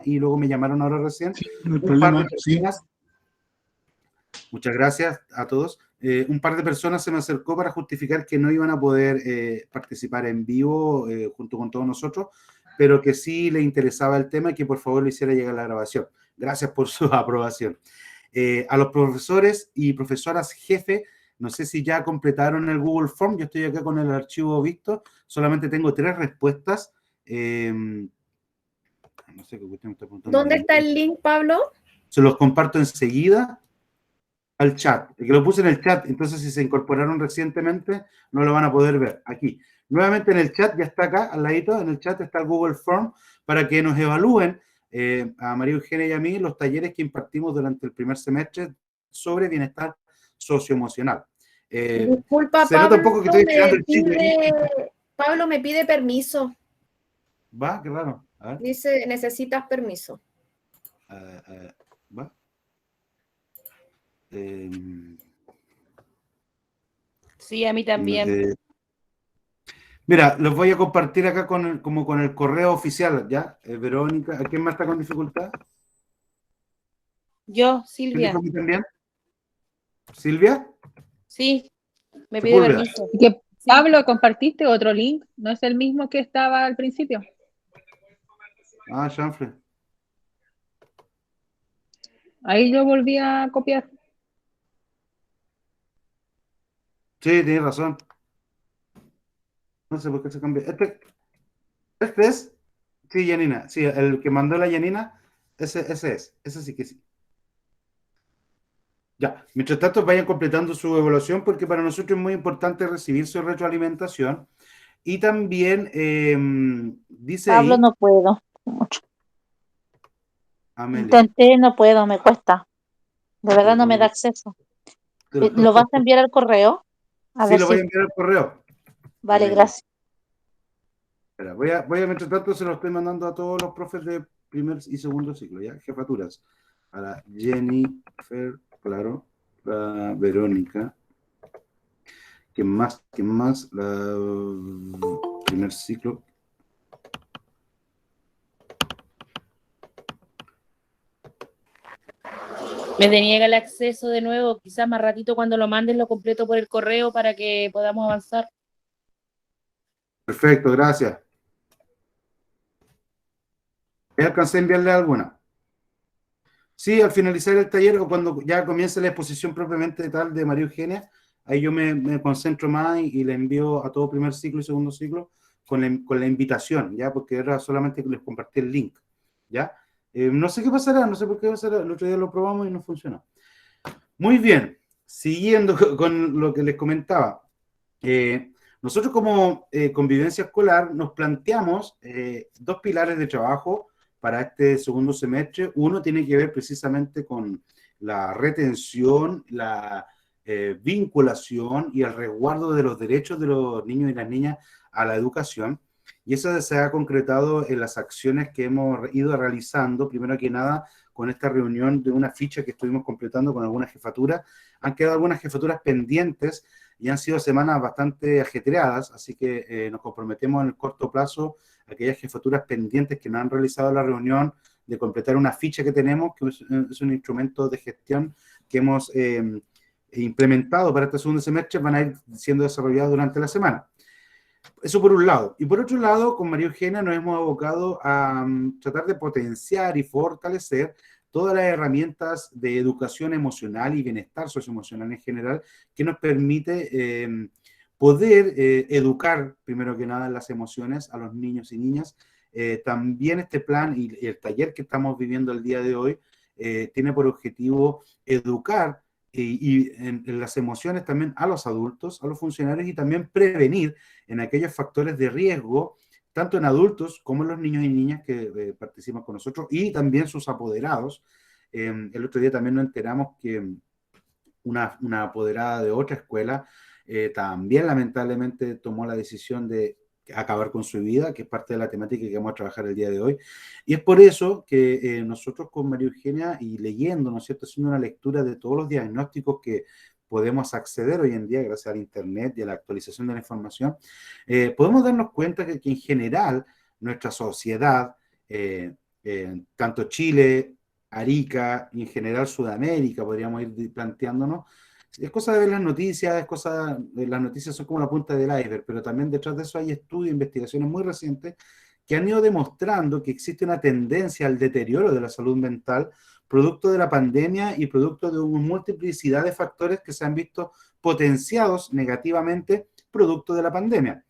y luego me llamaron ahora recién. Sí, no hay Un par problema, de personas, muchas gracias a todos. Un par de personas se me acercó para justificar que no iban a poder participar en vivo junto con todos nosotros, pero que sí le interesaba el tema y que por favor le hiciera llegar la grabación. Gracias por su aprobación. A los profesores y profesoras jefe, no sé si ya completaron el Google Form, yo estoy acá con el archivo visto, solamente tengo 3 respuestas. No sé qué cuestión me está preguntando. ¿Dónde está el link, Pablo? Se los comparto enseguida al chat, que lo puse en el chat, entonces si se incorporaron recientemente no lo van a poder ver. Aquí, nuevamente en el chat, ya está acá, al ladito, en el chat está el Google Form, para que nos evalúen a María Eugenia y a mí los talleres que impartimos durante el primer semestre sobre bienestar socioemocional. Disculpa, se nota un Pablo, poco que estoy tirando el chiste. Pablo me pide permiso. Va, qué raro. A ver. Dice, necesitas permiso. Va. Sí, a mí también. Mira, los voy a compartir acá como con el correo oficial, ¿ya? Verónica, ¿a quién más está con dificultad? Yo, Silvia. ¿Quién dijo también? ¿Silvia? Sí, me pide permiso. ¿Y que Pablo, compartiste otro link? ¿No es el mismo que estaba al principio? Ah, chanfle. Ahí yo volví a copiar. Sí, tienes razón. No sé por qué se cambió. Este es. Sí, Janina. Sí, el que mandó la Janina, ese es. Ese sí que sí. Ya. Mientras tanto, vayan completando su evaluación porque para nosotros es muy importante recibir su retroalimentación. Y también dice Pablo, ahí. no puedo. Mucho. Amelia. Intenté, no puedo, me cuesta. De verdad no me da acceso. ¿Lo vas a enviar al correo? Sí, lo voy a enviar al correo. Vale, gracias. Espera, voy a mientras tanto se lo estoy mandando a todos los profes de primer y segundo ciclo, ¿ya? Jefaturas. A la Jennifer, claro, la Verónica. ¿Quién más? La primer ciclo. Me deniega el acceso de nuevo, quizás más ratito cuando lo mandes lo completo por el correo para que podamos avanzar. Perfecto, gracias. ¿Ya alcancé a enviarle alguna? Sí, al finalizar el taller o cuando ya comience la exposición propiamente tal de María Eugenia, ahí yo me concentro más y le envío a todo primer ciclo y segundo ciclo con la invitación, ¿ya? Porque era solamente que les compartí el link, ¿ya? No sé qué pasará, no sé por qué pasará. El otro día lo probamos y no funcionó. Muy bien, siguiendo con lo que les comentaba. Nosotros como Convivencia Escolar nos planteamos 2 pilares de trabajo para este segundo semestre. Uno tiene que ver precisamente con la retención, la vinculación y el resguardo de los derechos de los niños y las niñas a la educación. Y eso se ha concretado en las acciones que hemos ido realizando, primero que nada, con esta reunión de una ficha que estuvimos completando con algunas jefaturas. Han quedado algunas jefaturas pendientes y han sido semanas bastante ajetreadas, así que nos comprometemos en el corto plazo a aquellas jefaturas pendientes que no han realizado la reunión de completar una ficha que tenemos, que es un instrumento de gestión que hemos implementado para este segundo semestre, van a ir siendo desarrollados durante la semana. Eso por un lado. Y por otro lado, con María Eugenia nos hemos abocado a tratar de potenciar y fortalecer todas las herramientas de educación emocional y bienestar socioemocional en general que nos permite poder educar, primero que nada, en las emociones a los niños y niñas. También este plan y el taller que estamos viviendo el día de hoy tiene por objetivo educar y en las emociones también a los adultos, a los funcionarios y también prevenir en aquellos factores de riesgo, tanto en adultos como en los niños y niñas que participan con nosotros y también sus apoderados. El otro día también nos enteramos que una apoderada de otra escuela también lamentablemente tomó la decisión de acabar con su vida, que es parte de la temática que vamos a trabajar el día de hoy. Y es por eso que nosotros con María Eugenia y leyendo, ¿no es cierto?, haciendo una lectura de todos los diagnósticos que podemos acceder hoy en día gracias al Internet y a la actualización de la información, podemos darnos cuenta que en general nuestra sociedad tanto Chile, Arica y en general Sudamérica, podríamos ir planteándonos. Es cosa de ver las noticias, las noticias son como la punta del iceberg, pero también detrás de eso hay estudios, investigaciones muy recientes que han ido demostrando que existe una tendencia al deterioro de la salud mental, producto de la pandemia y producto de una multiplicidad de factores que se han visto potenciados negativamente producto de la pandemia.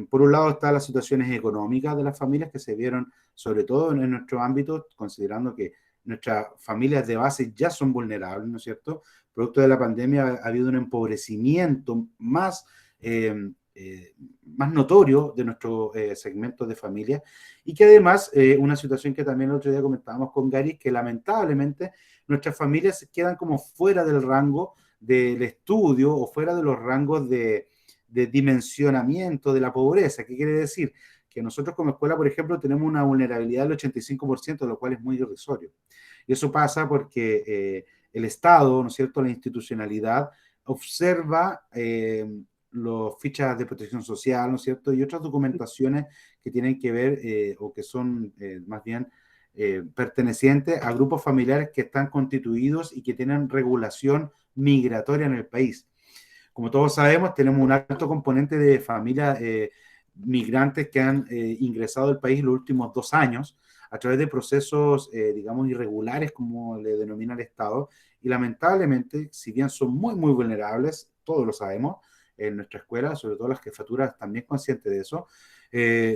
Por un lado están las situaciones económicas de las familias que se vieron, sobre todo en nuestro ámbito, considerando que nuestras familias de base ya son vulnerables, ¿no es cierto? Producto de la pandemia ha habido un empobrecimiento más notorio de nuestro segmento de familia y que además, una situación que también el otro día comentábamos con Gary, que lamentablemente nuestras familias quedan como fuera del rango del estudio o fuera de los rangos de dimensionamiento de la pobreza. ¿Qué quiere decir? Que nosotros como escuela, por ejemplo, tenemos una vulnerabilidad del 85%, lo cual es muy irrisorio. Y eso pasa porque el Estado, ¿no es cierto?, la institucionalidad, observa las fichas de protección social, ¿no es cierto?, y otras documentaciones que tienen que ver o que son más bien pertenecientes a grupos familiares que están constituidos y que tienen regulación migratoria en el país. Como todos sabemos, tenemos un alto componente de familias migrantes que han ingresado al país los últimos 2 años a través de procesos, digamos, irregulares, como le denomina el Estado, y lamentablemente, si bien son muy, muy vulnerables, todos lo sabemos, en nuestra escuela, sobre todo las jefaturas también conscientes de eso,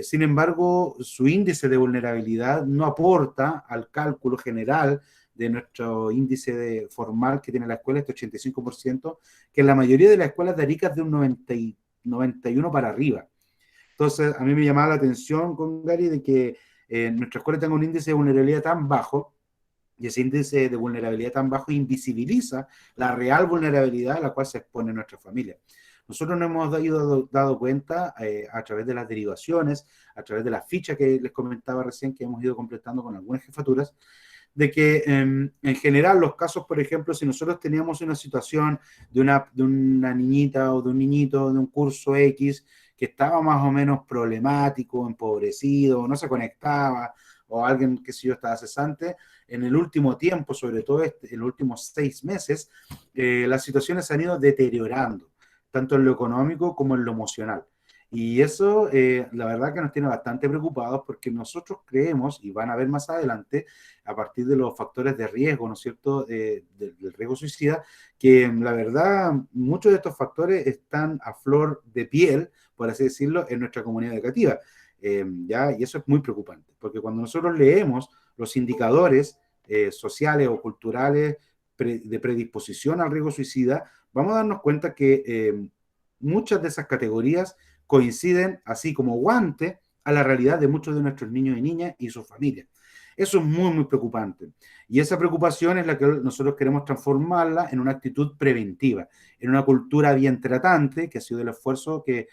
sin embargo, su índice de vulnerabilidad no aporta al cálculo general de nuestro índice formal que tiene la escuela, este 85%, que en la mayoría de las escuelas de Arica es de un 91 para arriba. Entonces, a mí me llamaba la atención con Gary de que nuestra escuela tenga un índice de vulnerabilidad tan bajo, y ese índice de vulnerabilidad tan bajo invisibiliza la real vulnerabilidad a la cual se expone nuestra familia. Nosotros nos hemos dado cuenta a través de las derivaciones, a través de la ficha que les comentaba recién, que hemos ido completando con algunas jefaturas, de que en general los casos, por ejemplo, si nosotros teníamos una situación de una niñita o de un niñito de un curso X que estaba más o menos problemático, empobrecido, no se conectaba, o alguien que si yo estaba cesante, en el último tiempo, sobre todo en los últimos 6 meses, las situaciones se han ido deteriorando, tanto en lo económico como en lo emocional. Y eso, la verdad que nos tiene bastante preocupados porque nosotros creemos, y van a ver más adelante, a partir de los factores de riesgo, ¿no es cierto?, del riesgo suicida, que la verdad muchos de estos factores están a flor de piel, por así decirlo, en nuestra comunidad educativa. ¿Ya? Y eso es muy preocupante, porque cuando nosotros leemos los indicadores sociales o culturales de predisposición al riesgo suicida, vamos a darnos cuenta que muchas de esas categorías coinciden así como guante a la realidad de muchos de nuestros niños y niñas y sus familias. Eso es muy, muy preocupante. Y esa preocupación es la que nosotros queremos transformarla en una actitud preventiva, en una cultura bien tratante, que ha sido el esfuerzo que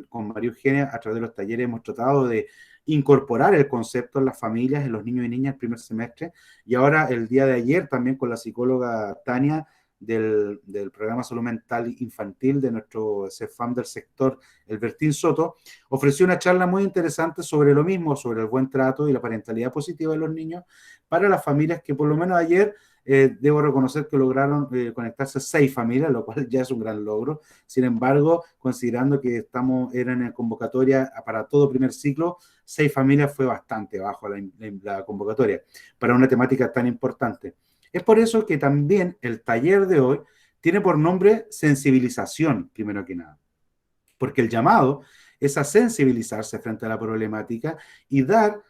con María Eugenia, a través de los talleres, hemos tratado de incorporar el concepto en las familias, en los niños y niñas el primer semestre. Y ahora, el día de ayer, también con la psicóloga Tania, del programa Salud Mental Infantil de nuestro CEFAM del sector, el Bertín Soto, ofreció una charla muy interesante sobre lo mismo, sobre el buen trato y la parentalidad positiva de los niños para las familias que por lo menos ayer debo reconocer que lograron conectarse 6 familias, lo cual ya es un gran logro. Sin embargo, considerando que eran en convocatoria para todo primer ciclo, 6 familias fue bastante bajo la convocatoria para una temática tan importante. Es por eso que también el taller de hoy tiene por nombre sensibilización, primero que nada, porque el llamado es a sensibilizarse frente a la problemática y dar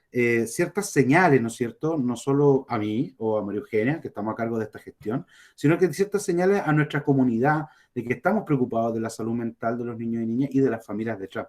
ciertas señales, ¿no es cierto?, no solo a mí o a María Eugenia, que estamos a cargo de esta gestión, sino que ciertas señales a nuestra comunidad de que estamos preocupados de la salud mental de los niños y niñas y de las familias detrás.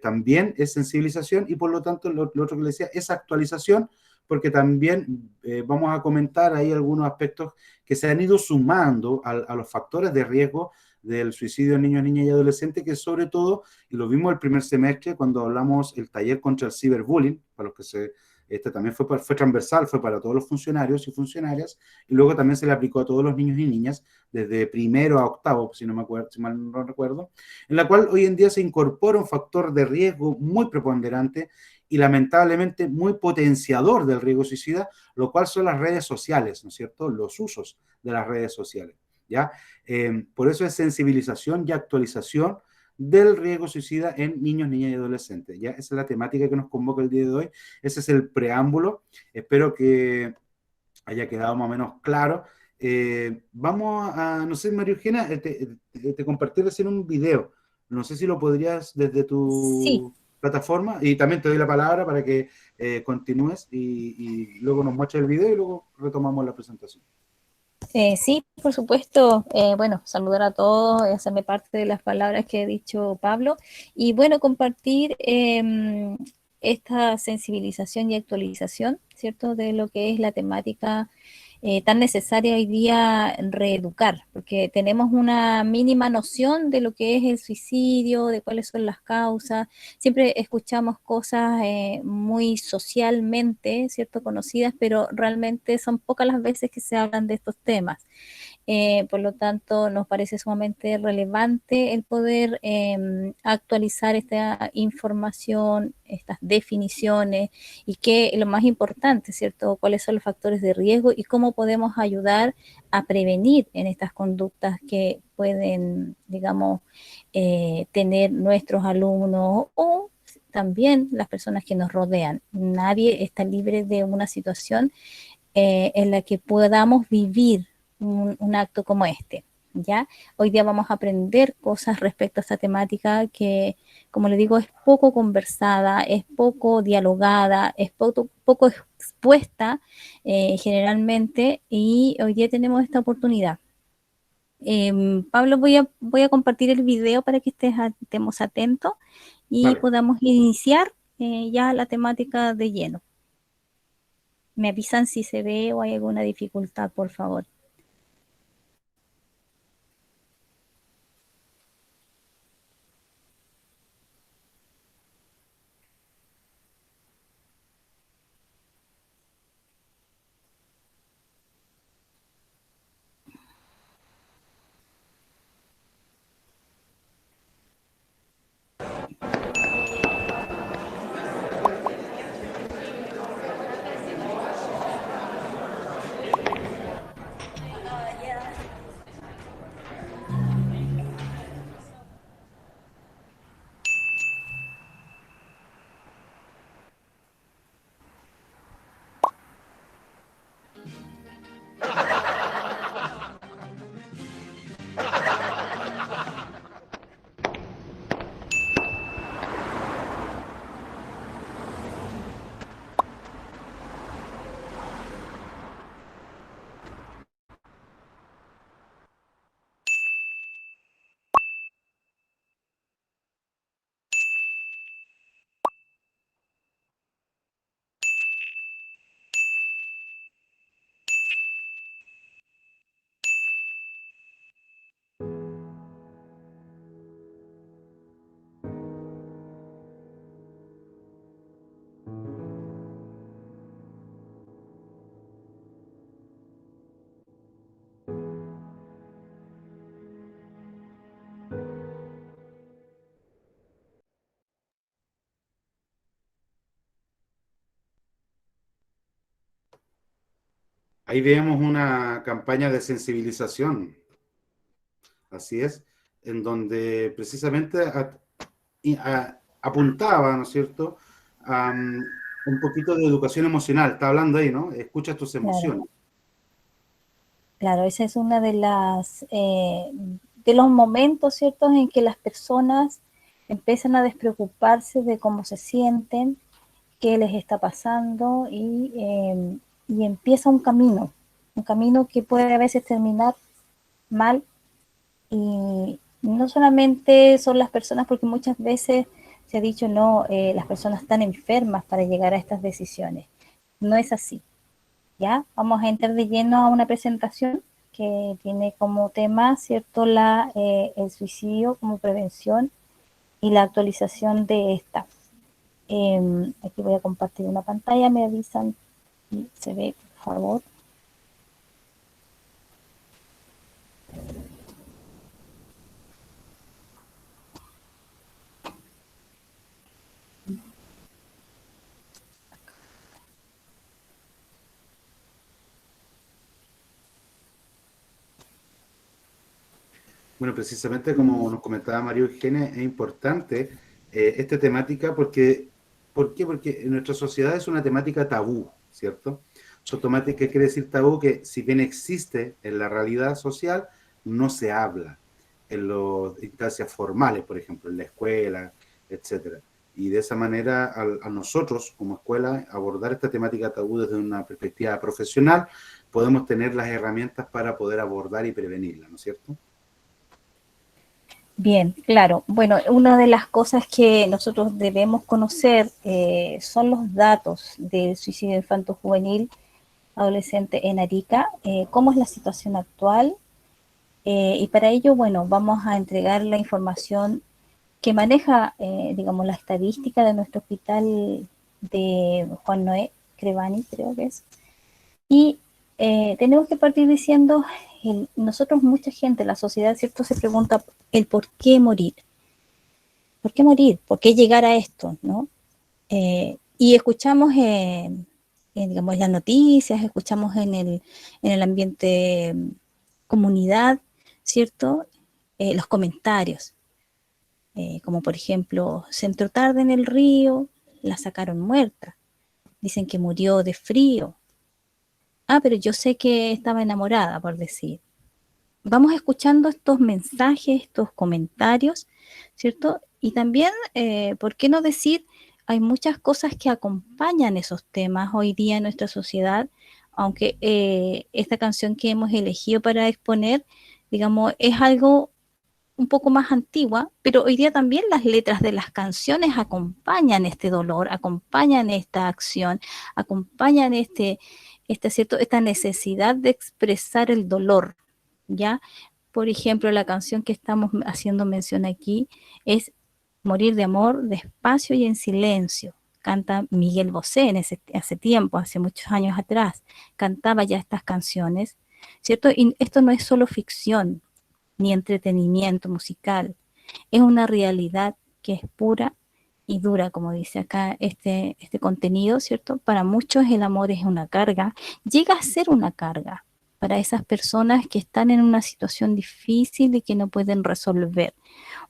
También es sensibilización y por lo tanto lo otro que le decía es actualización, porque también vamos a comentar ahí algunos aspectos que se han ido sumando a los factores de riesgo del suicidio de niños, niñas y adolescentes, que sobre todo, y lo vimos el primer semestre cuando hablamos el taller contra el ciberbullying, para los que este también fue transversal, fue para todos los funcionarios y funcionarias, y luego también se le aplicó a todos los niños y niñas, desde primero a octavo, si no me acuerdo, si mal no recuerdo, en la cual hoy en día se incorpora un factor de riesgo muy preponderante, y lamentablemente muy potenciador del riesgo suicida, lo cual son las redes sociales, ¿no es cierto? Los usos de las redes sociales, ¿ya? Por eso es sensibilización y actualización del riesgo suicida en niños, niñas y adolescentes, ¿ya? Esa es la temática que nos convoca el día de hoy, ese es el preámbulo, espero que haya quedado más o menos claro. Vamos a, no sé, María Eugenia, te compartí recién un video. No sé si lo podrías desde Sí, tu plataforma y también te doy la palabra para que continúes y luego nos muestres el video y luego retomamos la presentación. sí, por supuesto. Bueno, saludar a todos, hacerme parte de las palabras que ha dicho Pablo y bueno, compartir esta sensibilización y actualización, ¿cierto? De lo que es la temática tan necesaria hoy día reeducar, porque tenemos una mínima noción de lo que es el suicidio, de cuáles son las causas. Siempre escuchamos cosas muy socialmente, ¿cierto? Conocidas, pero realmente son pocas las veces que se hablan de estos temas. Por lo tanto, nos parece sumamente relevante el poder actualizar esta información, estas definiciones y que lo más importante, ¿cierto? Cuáles son los factores de riesgo y cómo podemos ayudar a prevenir en estas conductas que pueden, digamos, tener nuestros alumnos o también las personas que nos rodean. Nadie está libre de una situación en la que podamos vivir un acto como este. ¿Ya? Hoy día vamos a aprender cosas respecto a esta temática que, como le digo, es poco conversada, es poco dialogada, es poco expuesta generalmente y hoy día tenemos esta oportunidad. Pablo, voy a compartir el video para que estemos atentos y Vale. podamos iniciar ya la temática de lleno. Me avisan si se ve o hay alguna dificultad, por favor. Ahí vemos una campaña de sensibilización, así es, en donde precisamente apuntaba, ¿no es cierto?, a un poquito de educación emocional. Está hablando ahí, ¿no? Escucha tus Claro, emociones. claro, esa es una de los momentos, ¿cierto?, en que las personas empiezan a despreocuparse de cómo se sienten, qué les está pasando y empieza un camino que puede a veces terminar mal y no solamente son las personas, porque muchas veces se ha dicho, no, las personas están enfermas para llegar a estas decisiones. No es así. ¿Ya? Vamos a entrar de lleno a una presentación que tiene como tema, ¿cierto?, el suicidio como prevención y la actualización de esta. Aquí voy a compartir una pantalla, me avisan si se ve, por favor. Bueno, precisamente como nos comentaba María Eugenia, es importante esta temática ¿por qué? Porque en nuestra sociedad es una temática tabú, ¿cierto? Temática, ¿qué quiere decir tabú? Que si bien existe en la realidad social, no se habla en las instancias formales, por ejemplo, en la escuela, etcétera. Y de esa manera, a nosotros como escuela, abordar esta temática tabú desde una perspectiva profesional, podemos tener las herramientas para poder abordar y prevenirla, ¿no es cierto? Bien, claro. Bueno, una de las cosas que nosotros debemos conocer son los datos del suicidio infanto-juvenil adolescente en Arica, cómo es la situación actual, y para ello, bueno, vamos a entregar la información que maneja, digamos, la estadística de nuestro hospital de Juan Noé Crevani, creo que es. Y tenemos que partir diciendo, nosotros, mucha gente, la sociedad, ¿cierto?, se pregunta el por qué morir. ¿Por qué morir? ¿Por qué llegar a esto? ¿No? Y escuchamos digamos, las noticias, escuchamos en el ambiente comunidad, ¿cierto? Los comentarios, como por ejemplo, se entró tarde en el río, la sacaron muerta, dicen que murió de frío. Ah, pero yo sé que estaba enamorada, por decir. Vamos escuchando estos mensajes, estos comentarios, ¿cierto? Y también, ¿por qué no decir? Hay muchas cosas que acompañan esos temas hoy día en nuestra sociedad, aunque esta canción que hemos elegido para exponer, digamos, es algo un poco más antigua, pero hoy día también las letras de las canciones acompañan este dolor, acompañan esta acción, acompañan esta necesidad de expresar el dolor, ¿ya? Por ejemplo, la canción que estamos haciendo mención aquí es Morir de amor, despacio y en silencio. Canta Miguel Bosé hace tiempo, hace muchos años atrás. Cantaba ya estas canciones, ¿cierto? Y esto no es solo ficción ni entretenimiento musical. Es una realidad que es pura y dura, como dice acá este contenido, ¿cierto? Para muchos el amor es una carga, llega a ser una carga para esas personas que están en una situación difícil y que no pueden resolver.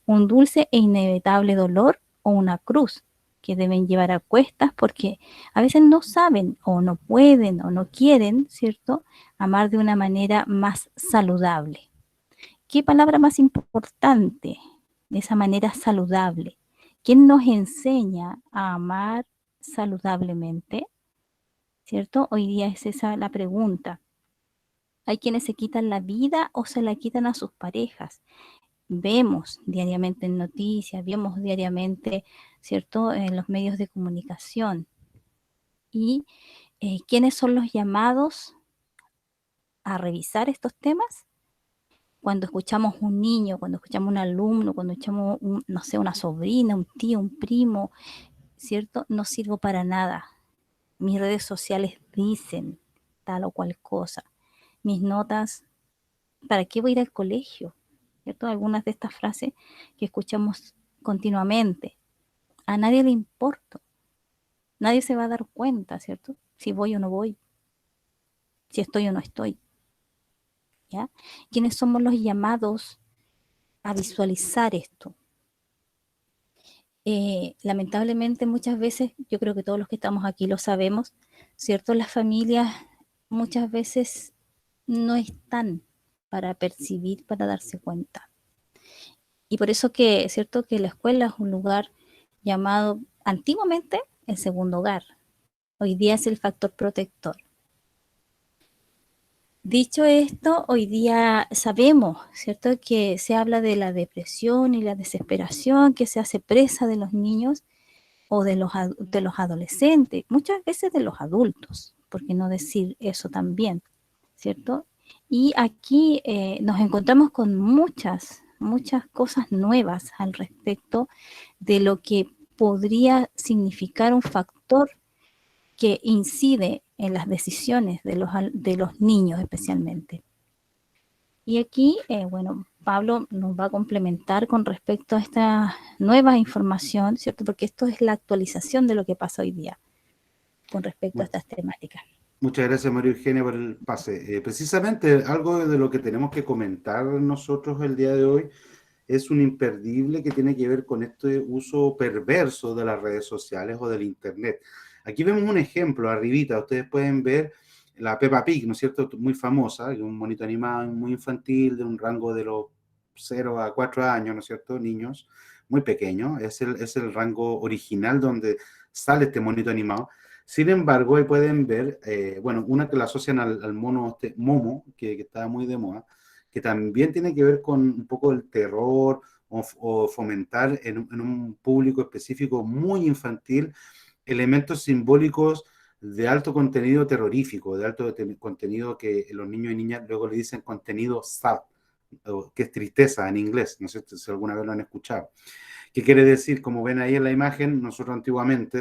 Un dulce e inevitable dolor o una cruz que deben llevar a cuestas porque a veces no saben o no pueden o no quieren, ¿cierto?, amar de una manera más saludable. ¿Qué palabra más importante de esa manera saludable? ¿Quién nos enseña a amar saludablemente? ¿Cierto? Hoy día es esa la pregunta. Hay quienes se quitan la vida o se la quitan a sus parejas. Vemos diariamente en noticias, vemos diariamente, ¿cierto?, en los medios de comunicación. ¿Y quiénes son los llamados a revisar estos temas? Cuando escuchamos un niño, cuando escuchamos un alumno, cuando escuchamos, no sé, una sobrina, un tío, un primo, ¿cierto? No sirvo para nada. Mis redes sociales dicen tal o cual cosa. Mis notas, ¿para qué voy a ir al colegio? ¿Cierto? Algunas de estas frases que escuchamos continuamente. A nadie le importa. Nadie se va a dar cuenta, ¿cierto? Si voy o no voy. Si estoy o no estoy. ¿Ya? ¿Quiénes somos los llamados a visualizar esto? Lamentablemente muchas veces, yo creo que todos los que estamos aquí lo sabemos, ¿cierto? Las familias muchas veces no están para percibir, para darse cuenta. Y por eso que, ¿cierto?, que la escuela es un lugar llamado antiguamente el segundo hogar. Hoy día es el factor protector. Dicho esto, hoy día sabemos, ¿cierto?, que se habla de la depresión y la desesperación que se hace presa de los niños o de los adolescentes, muchas veces de los adultos, ¿por qué no decir eso también? ¿Cierto? Y aquí nos encontramos con muchas cosas nuevas al respecto de lo que podría significar un factor que incide en las decisiones de los niños especialmente. Y aquí, bueno, Pablo nos va a complementar con respecto a esta nueva información, ¿cierto? Porque esto es la actualización de lo que pasa hoy día con respecto a estas temáticas. Muchas gracias, María Eugenia, por el pase. Precisamente algo de lo que tenemos que comentar nosotros el día de hoy es un imperdible que tiene que ver con este uso perverso de las redes sociales o del Internet. Aquí vemos un ejemplo, arribita, ustedes pueden ver la Peppa Pig, ¿no es cierto? Muy famosa, un monito animado muy infantil, de un rango de los 0 a 4 años, ¿no es cierto? Niños, muy pequeño, es el rango original donde sale este monito animado. Sin embargo, ahí pueden ver, bueno, una que la asocian al mono Momo, que está muy de moda, que también tiene que ver con un poco el terror o fomentar en un público específico muy infantil elementos simbólicos de alto contenido terrorífico, de alto contenido que los niños y niñas luego le dicen contenido sad, que es tristeza en inglés, no sé si alguna vez lo han escuchado. ¿Qué quiere decir? Como ven ahí en la imagen, nosotros antiguamente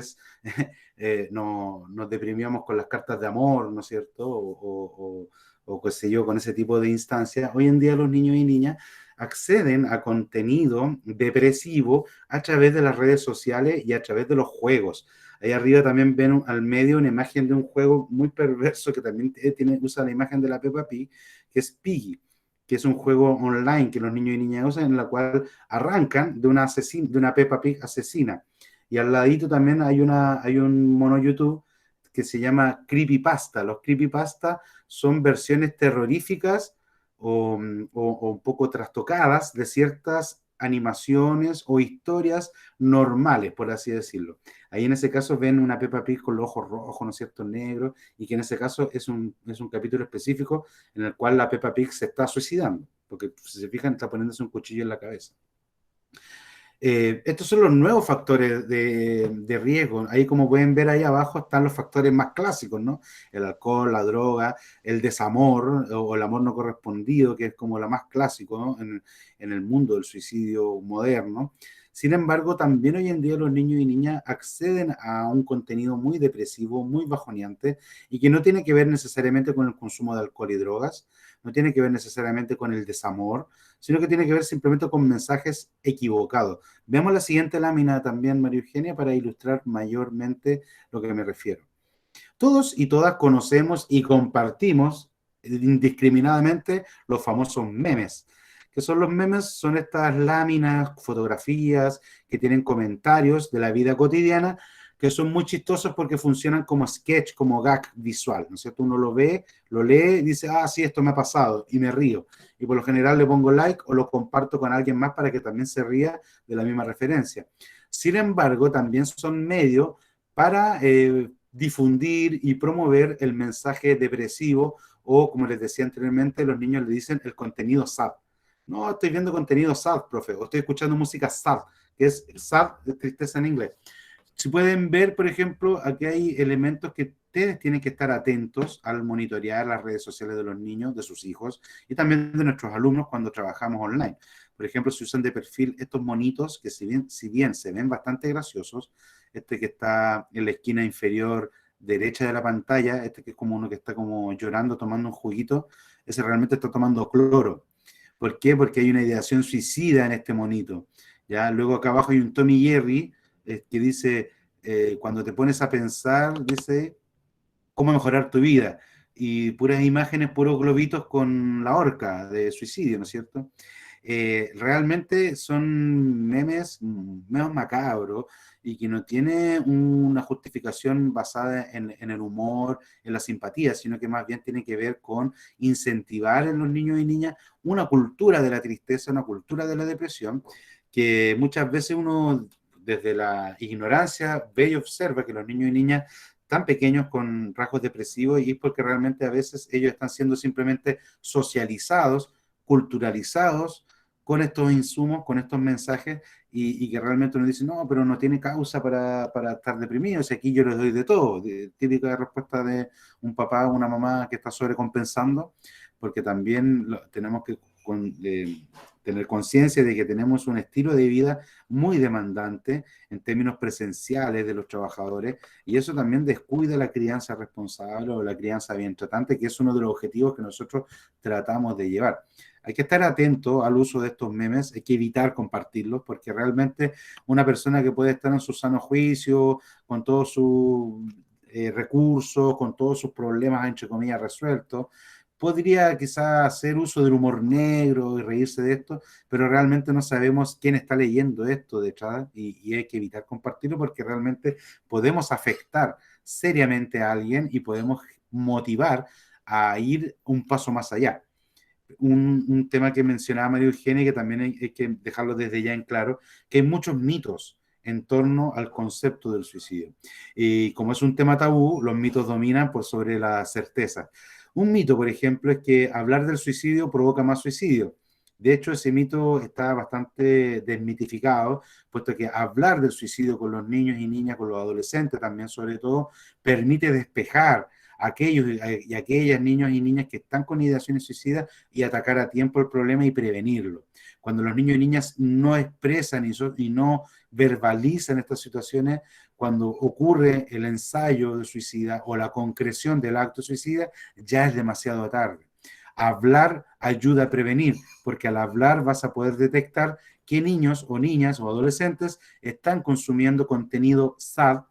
nos deprimíamos con las cartas de amor, ¿no es cierto? O qué sé yo, con ese tipo de instancias. Hoy en día los niños y niñas acceden a contenido depresivo a través de las redes sociales y a través de los juegos. Ahí arriba también ven al medio una imagen de un juego muy perverso que también usa la imagen de la Peppa Pig, que es Piggy, que es un juego online que los niños y niñas usan, en la cual arrancan de una Peppa Pig asesina. Y al ladito también hay un mono YouTube que se llama Creepypasta. Los Creepypasta son versiones terroríficas o un poco trastocadas de ciertas animaciones o historias normales, por así decirlo. Ahí en ese caso ven una Peppa Pig con los ojos rojos, ¿no es cierto?, negros, y que en ese caso es un capítulo específico en el cual la Peppa Pig se está suicidando, porque si se fijan está poniéndose un cuchillo en la cabeza. Estos son los nuevos factores de riesgo. Ahí, como pueden ver ahí abajo, están los factores más clásicos, ¿no? El alcohol, la droga, el desamor o el amor no correspondido, que es como lo más clásico, ¿no? en el mundo del suicidio moderno. Sin embargo, también hoy en día los niños y niñas acceden a un contenido muy depresivo, muy bajoneante, y que no tiene que ver necesariamente con el consumo de alcohol y drogas, no tiene que ver necesariamente con el desamor, sino que tiene que ver simplemente con mensajes equivocados. Veamos la siguiente lámina también, María Eugenia, para ilustrar mayormente lo que me refiero. Todos y todas conocemos y compartimos indiscriminadamente los famosos memes. ¿Qué son los memes? Son estas láminas, fotografías que tienen comentarios de la vida cotidiana, que son muy chistosos porque funcionan como sketch, como gag visual, ¿no es cierto? Uno lo ve, lo lee y dice, ah, sí, esto me ha pasado, y me río. Y por lo general le pongo like o lo comparto con alguien más para que también se ría de la misma referencia. Sin embargo, también son medios para difundir y promover el mensaje depresivo o, como les decía anteriormente, los niños le dicen el contenido sad. No, estoy viendo contenido sad, profe, o estoy escuchando música sad, que es sad, de tristeza en inglés. Si pueden ver, por ejemplo, aquí hay elementos que ustedes tienen que estar atentos al monitorear las redes sociales de los niños, de sus hijos, y también de nuestros alumnos cuando trabajamos online. Por ejemplo, si usan de perfil estos monitos, que si bien se ven bastante graciosos, este que está en la esquina inferior derecha de la pantalla, este que es como uno que está como llorando, tomando un juguito, ese realmente está tomando cloro. ¿Por qué? Porque hay una ideación suicida en este monito. ¿Ya? Luego acá abajo hay un Tommy Jerry que dice, cuando te pones a pensar, dice, cómo mejorar tu vida. Y puras imágenes, puros globitos con la horca de suicidio, ¿no es cierto? Realmente son memes macabros y que no tiene una justificación basada en el humor, en la simpatía, sino que más bien tiene que ver con incentivar en los niños y niñas una cultura de la tristeza, una cultura de la depresión, que muchas veces uno desde la ignorancia ve y observa que los niños y niñas tan pequeños con rasgos depresivos, y es porque realmente a veces ellos están siendo simplemente socializados, culturalizados con estos insumos, con estos mensajes, y que realmente uno dice, no, pero no tiene causa para estar deprimido, si aquí yo les doy de todo. Típica respuesta de un papá o una mamá que está sobrecompensando, porque también tenemos que tener conciencia de que tenemos un estilo de vida muy demandante en términos presenciales de los trabajadores, y eso también descuida la crianza responsable o la crianza bien tratante, que es uno de los objetivos que nosotros tratamos de llevar. Hay que estar atento al uso de estos memes, hay que evitar compartirlos, porque realmente una persona que puede estar en su sano juicio, con todo su recursos, con todos sus problemas, entre comillas, resueltos, podría quizás hacer uso del humor negro y reírse de esto, pero realmente no sabemos quién está leyendo esto detrás y hay que evitar compartirlo porque realmente podemos afectar seriamente a alguien y podemos motivar a ir un paso más allá. Un tema que mencionaba María Eugenia, que también hay que dejarlo desde ya en claro, que hay muchos mitos en torno al concepto del suicidio. Y como es un tema tabú, los mitos dominan por sobre la certeza. Un mito, por ejemplo, es que hablar del suicidio provoca más suicidio. De hecho, ese mito está bastante desmitificado, puesto que hablar del suicidio con los niños y niñas, con los adolescentes también sobre todo, permite despejar a aquellos y aquellas niños y niñas que están con ideaciones suicidas y atacar a tiempo el problema y prevenirlo. Cuando los niños y niñas no expresan y no verbalizan estas situaciones, cuando ocurre el ensayo de suicida o la concreción del acto suicida, ya es demasiado tarde. Hablar ayuda a prevenir, porque al hablar vas a poder detectar qué niños o niñas o adolescentes están consumiendo contenido sad,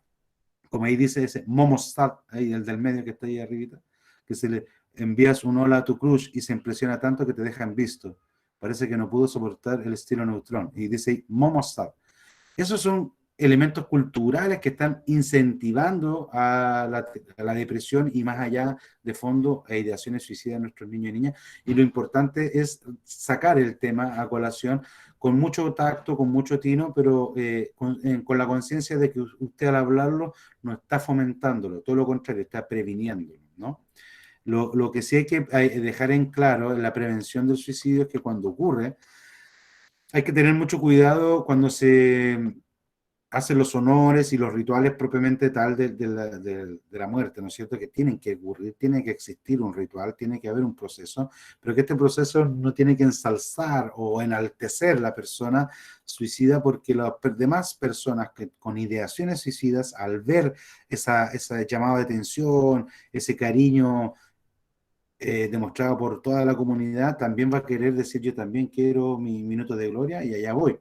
como ahí dice ese Momo sad, ahí el del medio que está ahí arribita, que se le envías un hola a tu crush y se impresiona tanto que te dejan visto. Parece que no pudo soportar el estilo neutrón. Y dice ahí Momo sad. Esos son elementos culturales que están incentivando a la depresión y más allá de fondo a ideaciones suicidas de nuestros niños y niñas. Y lo importante es sacar el tema a colación con mucho tacto, con mucho tino, pero con la conciencia de que usted al hablarlo no está fomentándolo, todo lo contrario, está previniéndolo, ¿no? Lo que sí hay que dejar en claro en la prevención del suicidio es que cuando ocurre, hay que tener mucho cuidado cuando se hacen los honores y los rituales propiamente tal de la muerte, ¿no es cierto? Que tienen que ocurrir, tiene que existir un ritual, tiene que haber un proceso, pero que este proceso no tiene que ensalzar o enaltecer la persona suicida porque las demás personas que, con ideaciones suicidas, al ver esa llamada de atención, ese cariño demostrado por toda la comunidad, también va a querer decir yo también quiero mi minuto de gloria y allá voy.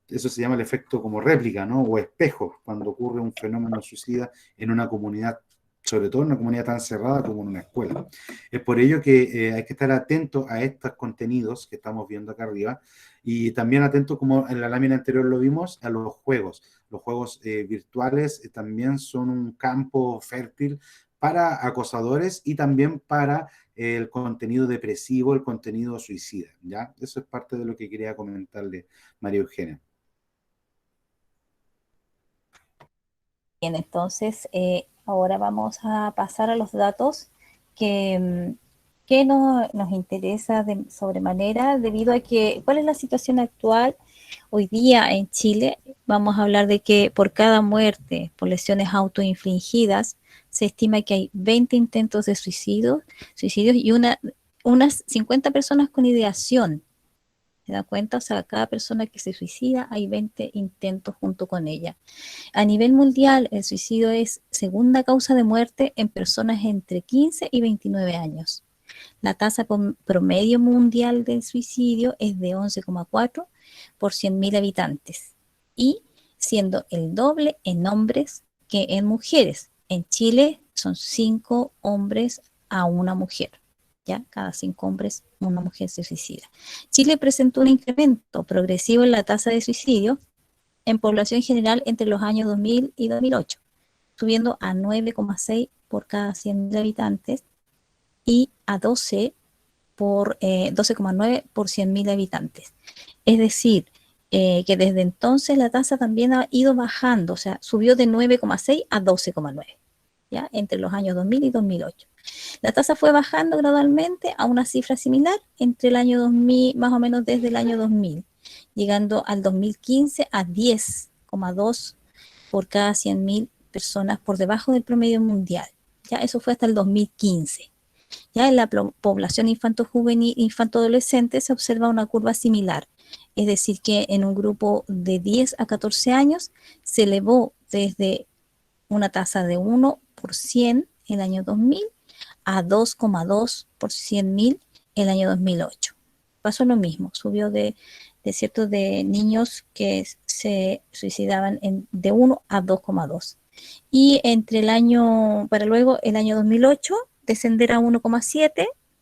Eso se llama el efecto como réplica, ¿no? O espejo, cuando ocurre un fenómeno suicida en una comunidad, sobre todo en una comunidad tan cerrada como en una escuela. Es por ello que hay que estar atento a estos contenidos que estamos viendo acá arriba y también atento, como en la lámina anterior lo vimos, a los juegos. Los juegos virtuales también son un campo fértil para acosadores y también para el contenido depresivo, el contenido suicida, ¿ya? Eso es parte de lo que quería comentarle María Eugenia. Bien, entonces ahora vamos a pasar a los datos que nos interesa de sobremanera debido a que, ¿cuál es la situación actual hoy día en Chile? Vamos a hablar de que por cada muerte por lesiones autoinfligidas se estima que hay 20 intentos de suicidios y unas 50 personas con ideación. ¿Se da cuenta? O sea, cada persona que se suicida hay 20 intentos junto con ella. A nivel mundial, el suicidio es segunda causa de muerte en personas entre 15 y 29 años. La tasa promedio mundial del suicidio es de 11,4 por 100.000 habitantes y siendo el doble en hombres que en mujeres. En Chile son 5 hombres a una mujer. ¿Ya? Cada 5 hombres, una mujer se suicida. Chile presentó un incremento progresivo en la tasa de suicidio en población general entre los años 2000 y 2008, subiendo a 9,6 por cada 100.000 habitantes y a 12,9 por 100.000 habitantes. Es decir, que desde entonces la tasa también ha ido bajando, o sea, subió de 9,6 a 12,9, ¿ya? Entre los años 2000 y 2008. La tasa fue bajando gradualmente a una cifra similar entre el año 2000, más o menos desde el año 2000, llegando al 2015 a 10,2 por cada 100.000 personas por debajo del promedio mundial. Ya eso fue hasta el 2015. Ya en la población infanto-juvenil, infanto-adolescente se observa una curva similar. Es decir, que en un grupo de 10 a 14 años se elevó desde una tasa de 1 por 100 en el año 2000 a 2,2 por 100.000 en el año 2008. Pasó lo mismo, subió de niños que se suicidaban de 1 a 2,2. y para luego el año 2008 descender a 1,7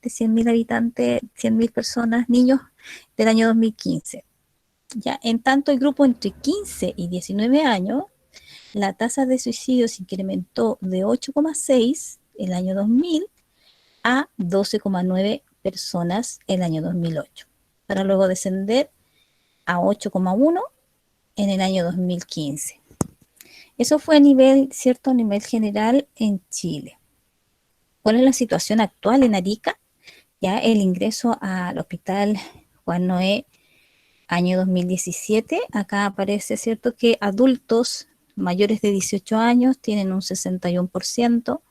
de 100.000 habitantes, 100.000 personas, niños del año 2015. Ya, en tanto el grupo entre 15 y 19 años, la tasa de suicidio se incrementó de 8,6 el año 2000 a 12,9 personas el año 2008, para luego descender a 8,1 en el año 2015. Eso fue a nivel general en Chile. ¿Cuál es la situación actual en Arica? Ya el ingreso al hospital Juan Noé año 2017, acá aparece, ¿cierto?, que adultos mayores de 18 años tienen un 61%,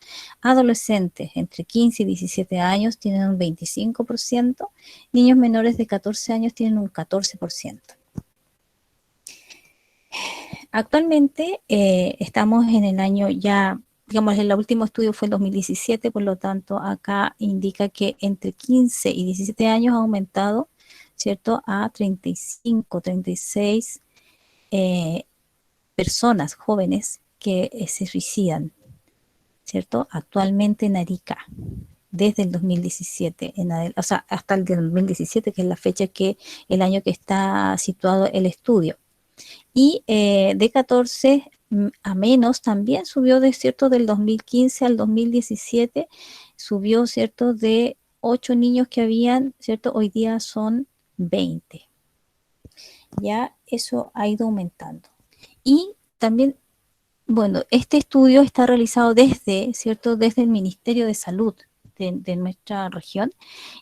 adolescentes entre 15 y 17 años tienen un 25%, niños menores de 14 años tienen un 14%. Actualmente estamos en el año ya, digamos, el último estudio fue en 2017, por lo tanto acá indica que entre 15 y 17 años ha aumentado, ¿cierto?, a 35, 36 personas jóvenes que se suicidan, ¿cierto?, actualmente en Arica, desde el 2017, o sea, hasta el 2017, que es la fecha el año que está situado el estudio. Y de 14 a menos también subió, ¿cierto?, del 2015 al 2017, subió, ¿cierto?, de 8 niños que habían, ¿cierto?, hoy día son 20. Ya eso ha ido aumentando. Y también, bueno, este estudio está realizado ¿cierto?, desde el Ministerio de Salud de nuestra región,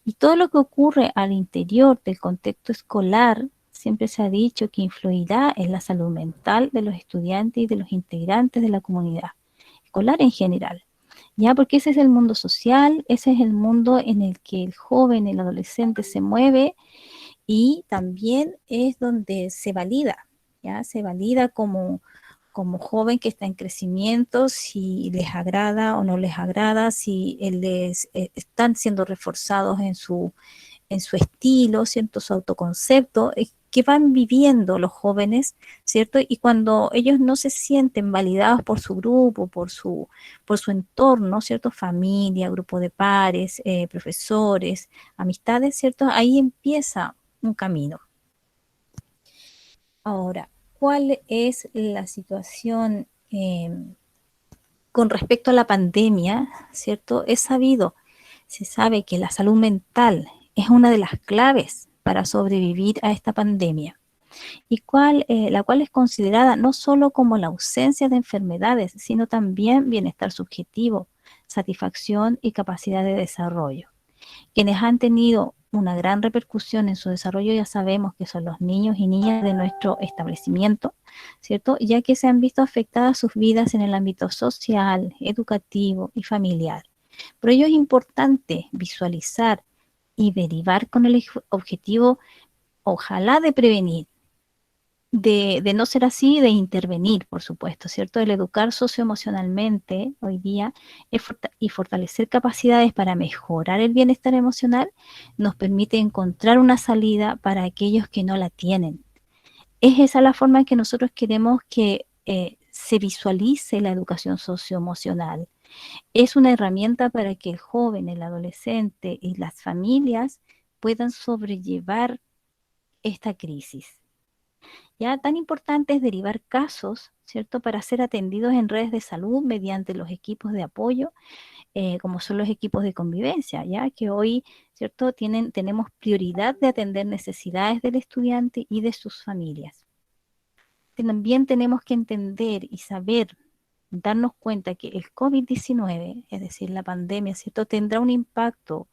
y todo lo que ocurre al interior del contexto escolar siempre se ha dicho que influirá en la salud mental de los estudiantes y de los integrantes de la comunidad escolar en general, ya, porque ese es el mundo social, ese es el mundo en el que el joven, el adolescente se mueve, y también es donde se valida, ya, se valida como joven que está en crecimiento, si les agrada o no les agrada, si están siendo reforzados en su estilo, ¿cierto?, su autoconcepto, que van viviendo los jóvenes, ¿cierto? Y cuando ellos no se sienten validados por su grupo, por su entorno, ¿cierto?, familia, grupo de pares, profesores, amistades, ¿cierto?, ahí empieza un camino. Ahora, ¿cuál es la situación con respecto a la pandemia, ¿cierto? Se sabe que la salud mental es una de las claves para sobrevivir a esta pandemia, y la cual es considerada no solo como la ausencia de enfermedades, sino también bienestar subjetivo, satisfacción y capacidad de desarrollo. Quienes han tenido una gran repercusión en su desarrollo ya sabemos que son los niños y niñas de nuestro establecimiento, ¿cierto?, ya que se han visto afectadas sus vidas en el ámbito social, educativo y familiar. Por ello es importante visualizar y derivar con el objetivo, ojalá, de prevenir, de no ser así, de intervenir, por supuesto, ¿cierto? El educar socioemocionalmente hoy día y fortalecer capacidades para mejorar el bienestar emocional nos permite encontrar una salida para aquellos que no la tienen. Es esa la forma en que nosotros queremos que se visualice la educación socioemocional. Es una herramienta para que el joven, el adolescente y las familias puedan sobrellevar esta crisis. Ya tan importante es derivar casos, ¿cierto?, para ser atendidos en redes de salud mediante los equipos de apoyo, como son los equipos de convivencia, ya que hoy, ¿cierto?, tenemos prioridad de atender necesidades del estudiante y de sus familias. También tenemos que entender y saber, darnos cuenta que el COVID-19, es decir, la pandemia, ¿cierto?, tendrá un impacto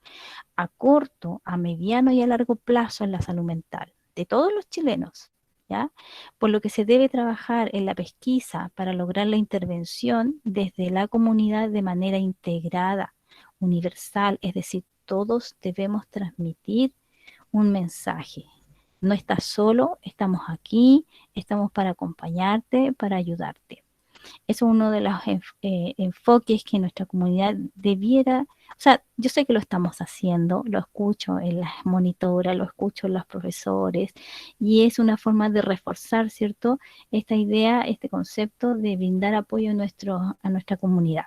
a corto, a mediano y a largo plazo en la salud mental de todos los chilenos, ¿ya? Por lo que se debe trabajar en la pesquisa para lograr la intervención desde la comunidad de manera integrada, universal, es decir, todos debemos transmitir un mensaje. No estás solo, estamos aquí, estamos para acompañarte, para ayudarte. Eso es uno de los enfoques que nuestra comunidad debiera, o sea, yo sé que lo estamos haciendo, lo escucho en las monitoras, lo escucho en los profesores, y es una forma de reforzar, ¿cierto?, esta idea, este concepto de brindar apoyo a nuestra comunidad.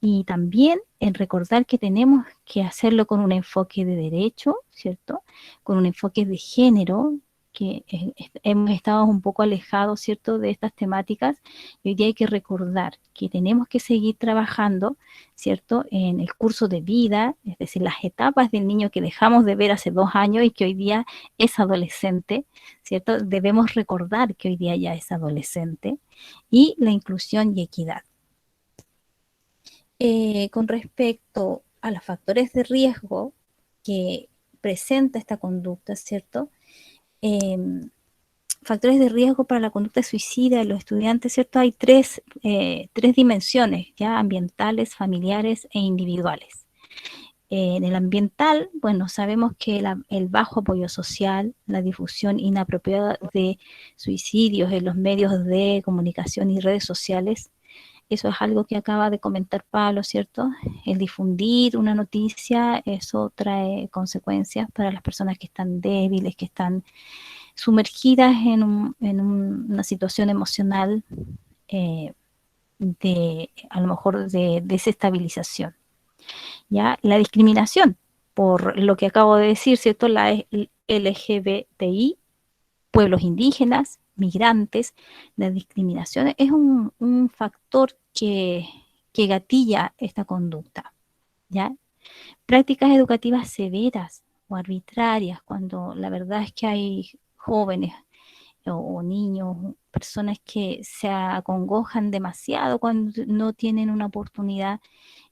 Y también en recordar que tenemos que hacerlo con un enfoque de derecho, ¿cierto?, con un enfoque de género, que hemos estado un poco alejados, ¿cierto?, de estas temáticas, y hoy día hay que recordar que tenemos que seguir trabajando, ¿cierto?, en el curso de vida, es decir, las etapas del niño que dejamos de ver hace 2 años y que hoy día es adolescente, ¿cierto? Debemos recordar que hoy día ya es adolescente, y la inclusión y equidad. Con respecto a los factores de riesgo que presenta esta conducta, ¿cierto? Factores de riesgo para la conducta suicida de los estudiantes, ¿cierto? Hay tres dimensiones, ya ambientales, familiares e individuales. En el ambiental, bueno, sabemos que el bajo apoyo social, la difusión inapropiada de suicidios en los medios de comunicación y redes sociales, eso es algo que acaba de comentar Pablo, ¿cierto? El difundir una noticia, eso trae consecuencias para las personas que están débiles, que están sumergidas en una situación emocional a lo mejor de desestabilización. ¿Ya? La discriminación, por lo que acabo de decir, ¿cierto? La LGBTI, pueblos indígenas, migrantes, la discriminación es un factor que gatilla esta conducta, ¿ya? Prácticas educativas severas o arbitrarias, cuando la verdad es que hay jóvenes o niños, personas que se acongojan demasiado cuando no tienen una oportunidad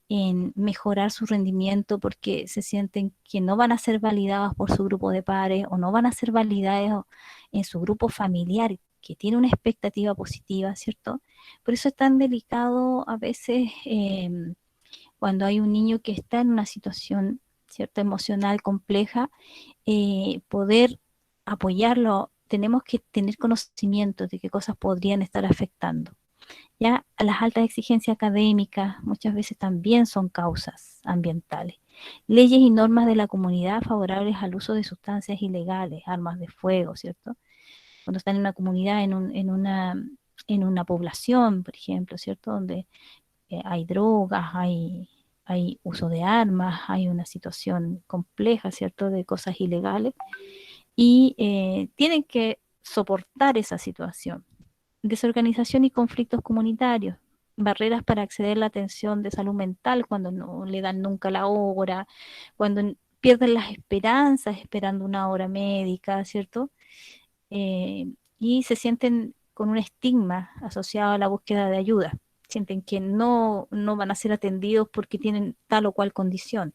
en mejorar su rendimiento porque se sienten que no van a ser validados por su grupo de pares o no van a ser validados en su grupo familiar, que tiene una expectativa positiva, ¿cierto? Por eso es tan delicado a veces cuando hay un niño que está en una situación, ¿cierto?, emocional compleja, poder apoyarlo. Tenemos que tener conocimiento de qué cosas podrían estar afectando. Ya las altas exigencias académicas muchas veces también son causas ambientales. Leyes y normas de la comunidad favorables al uso de sustancias ilegales, armas de fuego, ¿cierto? Cuando están en una comunidad, en una población, por ejemplo, ¿cierto? Donde hay drogas, hay uso de armas, hay una situación compleja, ¿cierto?, de cosas ilegales, y tienen que soportar esa situación. Desorganización y conflictos comunitarios, barreras para acceder a la atención de salud mental cuando no le dan nunca la hora, cuando pierden las esperanzas esperando una hora médica, ¿cierto? Y se sienten con un estigma asociado a la búsqueda de ayuda. Sienten que no van a ser atendidos porque tienen tal o cual condición.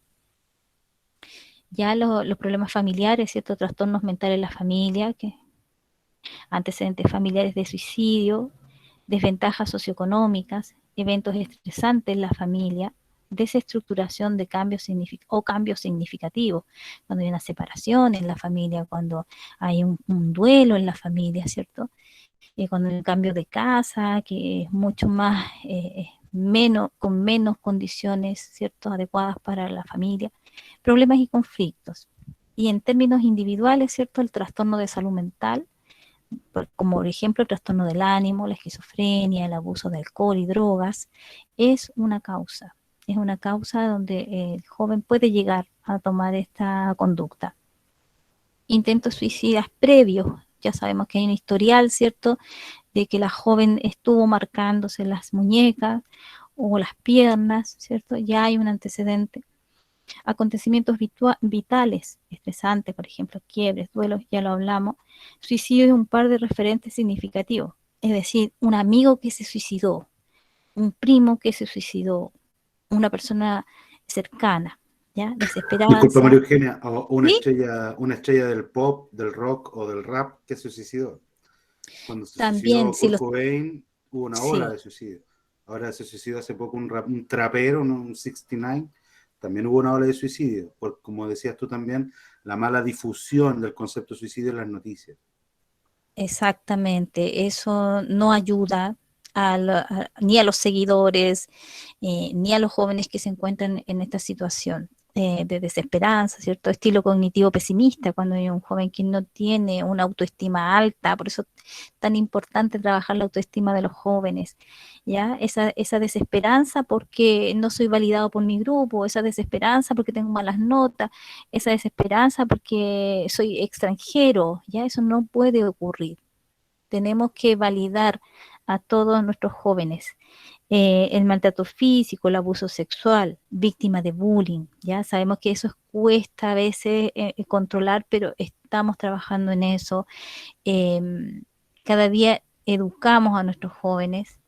Ya los problemas familiares, ¿cierto? Trastornos mentales en la familia, antecedentes familiares de suicidio, desventajas socioeconómicas, eventos estresantes en la familia, desestructuración de cambios significativos, cuando hay una separación en la familia, cuando hay un duelo en la familia, ¿cierto? Cuando hay un cambio de casa, que es mucho más, con menos condiciones, ¿cierto?, adecuadas para la familia, problemas y conflictos. Y en términos individuales, ¿cierto?, el trastorno de salud mental, como por ejemplo el trastorno del ánimo, la esquizofrenia, el abuso de alcohol y drogas, es una causa donde el joven puede llegar a tomar esta conducta. Intentos suicidas previos, ya sabemos que hay un historial, ¿cierto?, de que la joven estuvo marcándose las muñecas o las piernas, ¿cierto? Ya hay un antecedente. Acontecimientos vitales, estresantes, por ejemplo, quiebres, duelos, ya lo hablamos. Suicidio es un par de referentes significativos, es decir, un amigo que se suicidó, un primo que se suicidó, una persona cercana, ¿ya? Desesperanza. Disculpa, María Eugenia, o ¿Sí? una estrella del pop, del rock o del rap que se suicidó. Cuando se También, suicidó Kurt Cobain, hubo una ola sí. de suicidio. Ahora se suicidó hace poco un trapero, un 69, también hubo una ola de suicidio, por, como decías tú también, la mala difusión del concepto de suicidio en las noticias. Exactamente, eso no ayuda ni a los seguidores, ni a los jóvenes que se encuentran en esta situación de desesperanza, ¿cierto? Estilo cognitivo pesimista, cuando hay un joven que no tiene una autoestima alta, por eso es tan importante trabajar la autoestima de los jóvenes, ¿ya? Esa desesperanza porque no soy validado por mi grupo, esa desesperanza porque tengo malas notas, esa desesperanza porque soy extranjero, ¿ya? Eso no puede ocurrir. Tenemos que validar a todos nuestros jóvenes. El maltrato físico, el abuso sexual, víctimas de bullying, ya sabemos que eso cuesta a veces controlar, pero estamos trabajando en eso. Cada día educamos a nuestros jóvenes.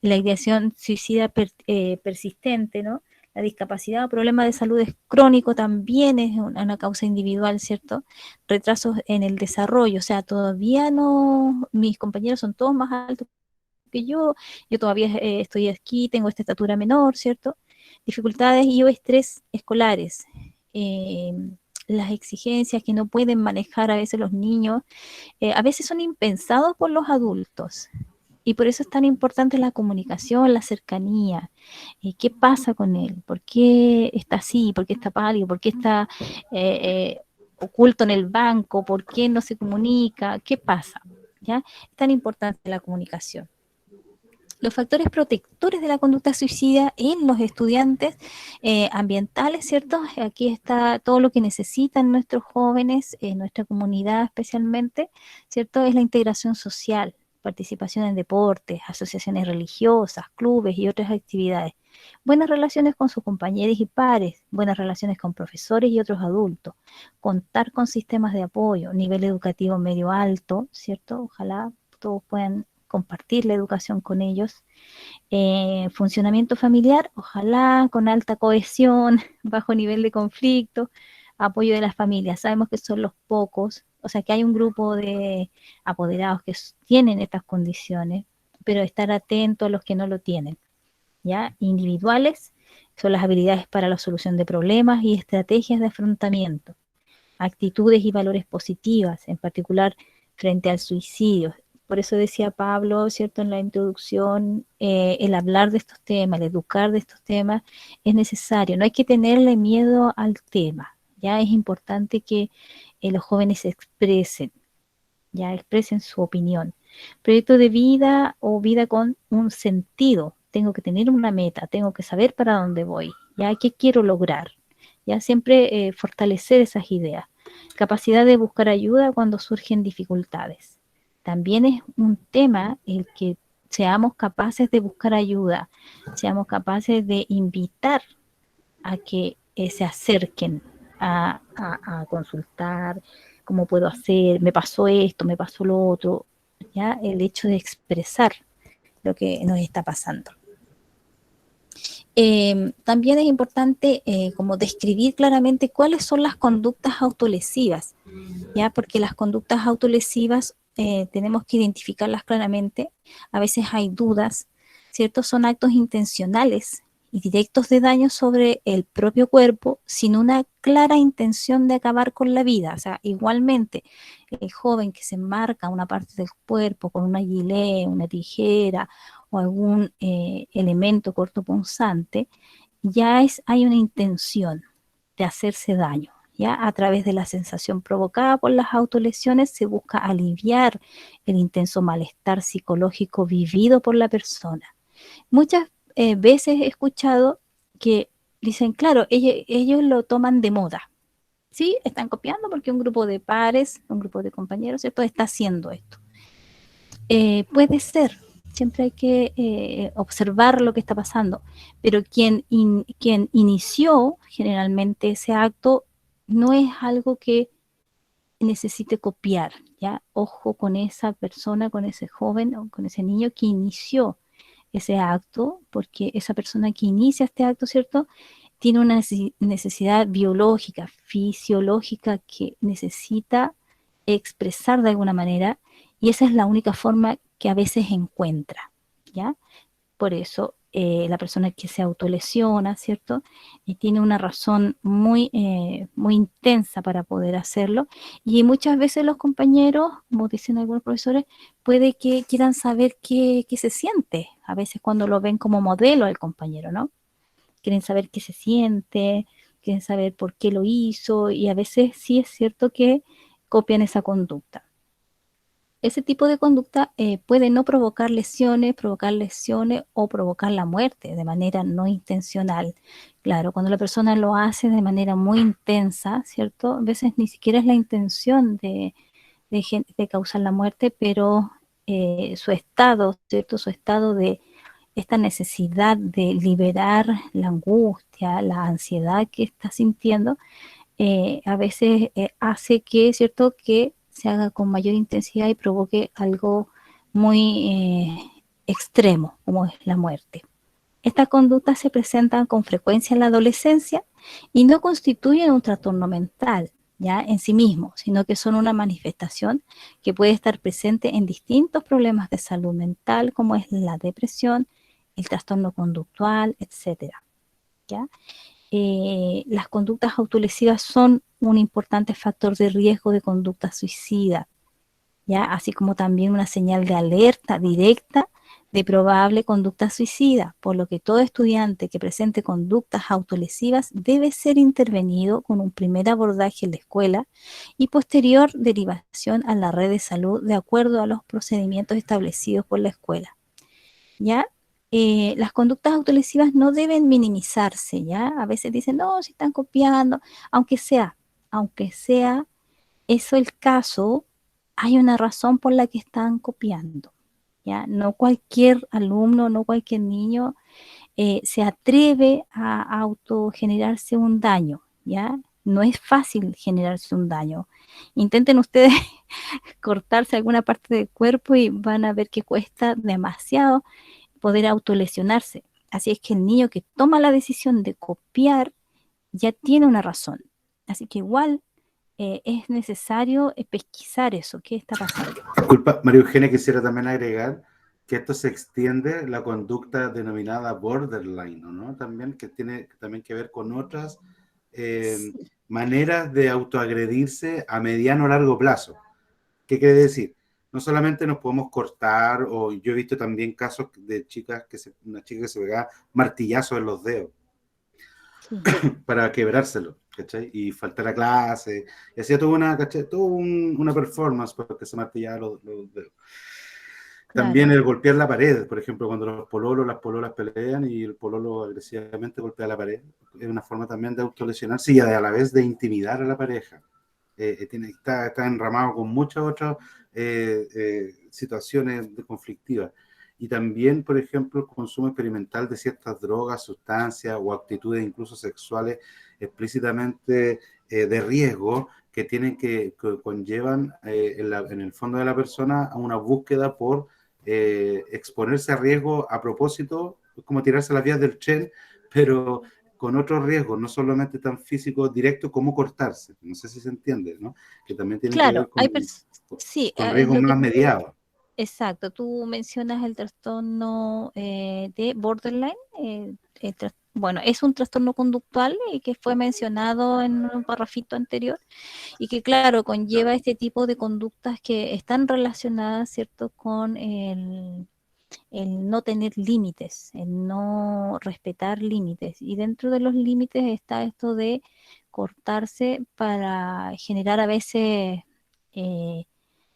La ideación suicida persistente, ¿no? La discapacidad o problema de salud crónico también es una causa individual, ¿cierto? Retrasos en el desarrollo, o sea, todavía no, mis compañeros son todos más altos que yo todavía estoy aquí, tengo esta estatura menor, ¿cierto? Dificultades y o estrés escolares, las exigencias que no pueden manejar a veces los niños, a veces son impensados por los adultos. Y por eso es tan importante la comunicación, la cercanía. ¿Qué pasa con él? ¿Por qué está así? ¿Por qué está pálido? ¿Por qué está oculto en el banco? ¿Por qué no se comunica? ¿Qué pasa? ¿Ya? Es tan importante la comunicación. Los factores protectores de la conducta suicida en los estudiantes ambientales, ¿cierto? Aquí está todo lo que necesitan nuestros jóvenes, nuestra comunidad especialmente, ¿cierto? Es la integración social, participación en deportes, asociaciones religiosas, clubes y otras actividades. Buenas relaciones con sus compañeros y pares, buenas relaciones con profesores y otros adultos, contar con sistemas de apoyo, nivel educativo medio alto, ¿cierto? Ojalá todos puedan compartir la educación con ellos. Funcionamiento familiar, ojalá con alta cohesión, bajo nivel de conflicto, apoyo de las familias. Sabemos que son los pocos, o sea que hay un grupo de apoderados que tienen estas condiciones, pero estar atento a los que no lo tienen. ¿Ya? Individuales son las habilidades para la solución de problemas y estrategias de afrontamiento. Actitudes y valores positivas, en particular frente al suicidio. Por eso decía Pablo, ¿cierto?, en la introducción, el hablar de estos temas, el educar de estos temas es necesario. No hay que tenerle miedo al tema, ¿ya? Es importante que los jóvenes se expresen, ya expresen su opinión. Proyecto de vida o vida con un sentido. Tengo que tener una meta, tengo que saber para dónde voy, ¿ya? ¿Qué quiero lograr? Ya siempre fortalecer esas ideas. Capacidad de buscar ayuda cuando surgen dificultades. También es un tema el que seamos capaces de buscar ayuda, seamos capaces de invitar a que se acerquen a consultar, cómo puedo hacer, me pasó esto, me pasó lo otro, ¿ya? El hecho de expresar lo que nos está pasando. También es importante como describir claramente cuáles son las conductas autolesivas, ¿ya? Porque las conductas autolesivas tenemos que identificarlas claramente. A veces hay dudas, ¿cierto? Son actos intencionales y directos de daño sobre el propio cuerpo sin una clara intención de acabar con la vida. O sea, igualmente, el joven que se marca una parte del cuerpo con una gilet, una tijera o algún elemento cortopunzante, ya hay una intención de hacerse daño. ¿Ya? A través de la sensación provocada por las autolesiones se busca aliviar el intenso malestar psicológico vivido por la persona. Muchas veces he escuchado que dicen, claro, ellos lo toman de moda. Sí, están copiando porque un grupo de pares, un grupo de compañeros, ¿cierto?, está haciendo esto. Puede ser, siempre hay que observar lo que está pasando, pero quien inició generalmente ese acto no es algo que necesite copiar, ¿ya? Ojo con esa persona, con ese joven o con ese niño que inició ese acto, porque esa persona que inicia este acto, ¿cierto?, tiene una necesidad biológica, fisiológica que necesita expresar de alguna manera y esa es la única forma que a veces encuentra, ¿ya? Por eso la persona que se autolesiona, ¿cierto? Y tiene una razón muy, muy intensa para poder hacerlo. Y muchas veces los compañeros, como dicen algunos profesores, puede que quieran saber qué se siente. A veces cuando lo ven como modelo al compañero, ¿no? Quieren saber qué se siente, quieren saber por qué lo hizo, y a veces sí es cierto que copian esa conducta. Ese tipo de conducta puede no provocar lesiones o provocar la muerte de manera no intencional. Claro, cuando la persona lo hace de manera muy intensa, ¿cierto? A veces ni siquiera es la intención de causar la muerte, pero su estado, ¿cierto? Su estado de esta necesidad de liberar la angustia, la ansiedad que está sintiendo, a veces hace que, ¿cierto?, que se haga con mayor intensidad y provoque algo muy extremo, como es la muerte. Estas conductas se presentan con frecuencia en la adolescencia y no constituyen un trastorno mental, ya en sí mismo, sino que son una manifestación que puede estar presente en distintos problemas de salud mental, como es la depresión, el trastorno conductual, etcétera, ¿ya? Las conductas autolesivas son un importante factor de riesgo de conducta suicida, ¿ya? Así como también una señal de alerta directa de probable conducta suicida, por lo que todo estudiante que presente conductas autolesivas debe ser intervenido con un primer abordaje en la escuela y posterior derivación a la red de salud de acuerdo a los procedimientos establecidos por la escuela, ¿ya? Las conductas autolesivas no deben minimizarse, ¿ya? A veces dicen, no, si están copiando, aunque sea eso el caso, hay una razón por la que están copiando, ¿ya? No cualquier alumno, no cualquier niño se atreve a autogenerarse un daño, ¿ya? No es fácil generarse un daño. Intenten ustedes cortarse alguna parte del cuerpo y van a ver que cuesta demasiado poder autolesionarse. Así es que el niño que toma la decisión de copiar ya tiene una razón. Así que igual es necesario pesquisar eso, qué está pasando. Disculpa, María Eugenia, quisiera también agregar que esto se extiende la conducta denominada borderline, ¿no? También que tiene también que ver con otras maneras de autoagredirse a mediano o largo plazo. ¿Qué quiere decir? No solamente nos podemos cortar, o yo he visto también casos de chicas una chica que se pegaba martillazos en los dedos Sí. para quebrárselo, ¿cachai? Y faltar a clase, y hacía toda una, ¿cachai? Una performance porque se martillaba los dedos. También Claro. el golpear la pared, por ejemplo, cuando las pololas pelean y el pololo agresivamente golpea la pared, es una forma también de autolesionarse y a la vez de intimidar a la pareja. Está enramado con muchas otras situaciones conflictivas. Y también, por ejemplo, el consumo experimental de ciertas drogas, sustancias o actitudes incluso sexuales explícitamente de riesgo que conllevan en el fondo de la persona a una búsqueda por exponerse a riesgo a propósito, es como tirarse a las vías del tren, pero con otros riesgos, no solamente tan físicos directos como cortarse. No sé si se entiende, ¿no? Que también tiene que ver Claro, sí, con es riesgos lo que más mediados. exacto. Tú mencionas el trastorno de borderline. Bueno, es un trastorno conductual que fue mencionado en un parrafito anterior y que, claro, conlleva este tipo de conductas que están relacionadas, ¿cierto?, con el no tener límites, el no respetar límites. Y dentro de los límites está esto de cortarse para generar a veces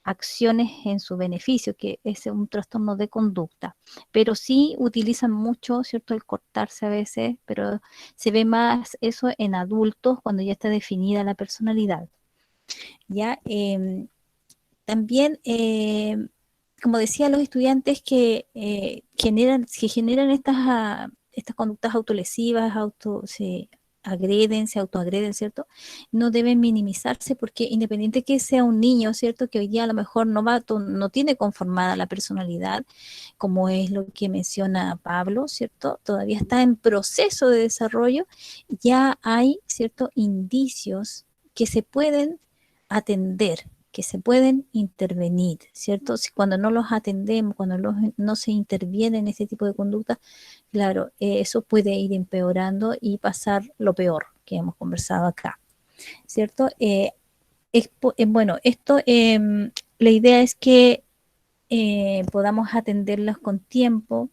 acciones en su beneficio, que es un trastorno de conducta. Pero sí utilizan mucho, ¿cierto?, el cortarse a veces, pero se ve más eso en adultos cuando ya está definida la personalidad. ¿Ya? También, como decía, los estudiantes que generan estas conductas autolesivas, se autoagreden, ¿cierto? No deben minimizarse porque independiente que sea un niño, ¿cierto? Que hoy día a lo mejor no tiene conformada la personalidad, como es lo que menciona Pablo, ¿cierto? Todavía está en proceso de desarrollo, ya hay, ¿cierto?, indicios que se pueden atender, que se pueden intervenir, ¿cierto? Cuando no los atendemos, cuando no se interviene en este tipo de conducta, claro, eso puede ir empeorando y pasar lo peor que hemos conversado acá, ¿cierto? Bueno, esto, la idea es que podamos atenderlos con tiempo,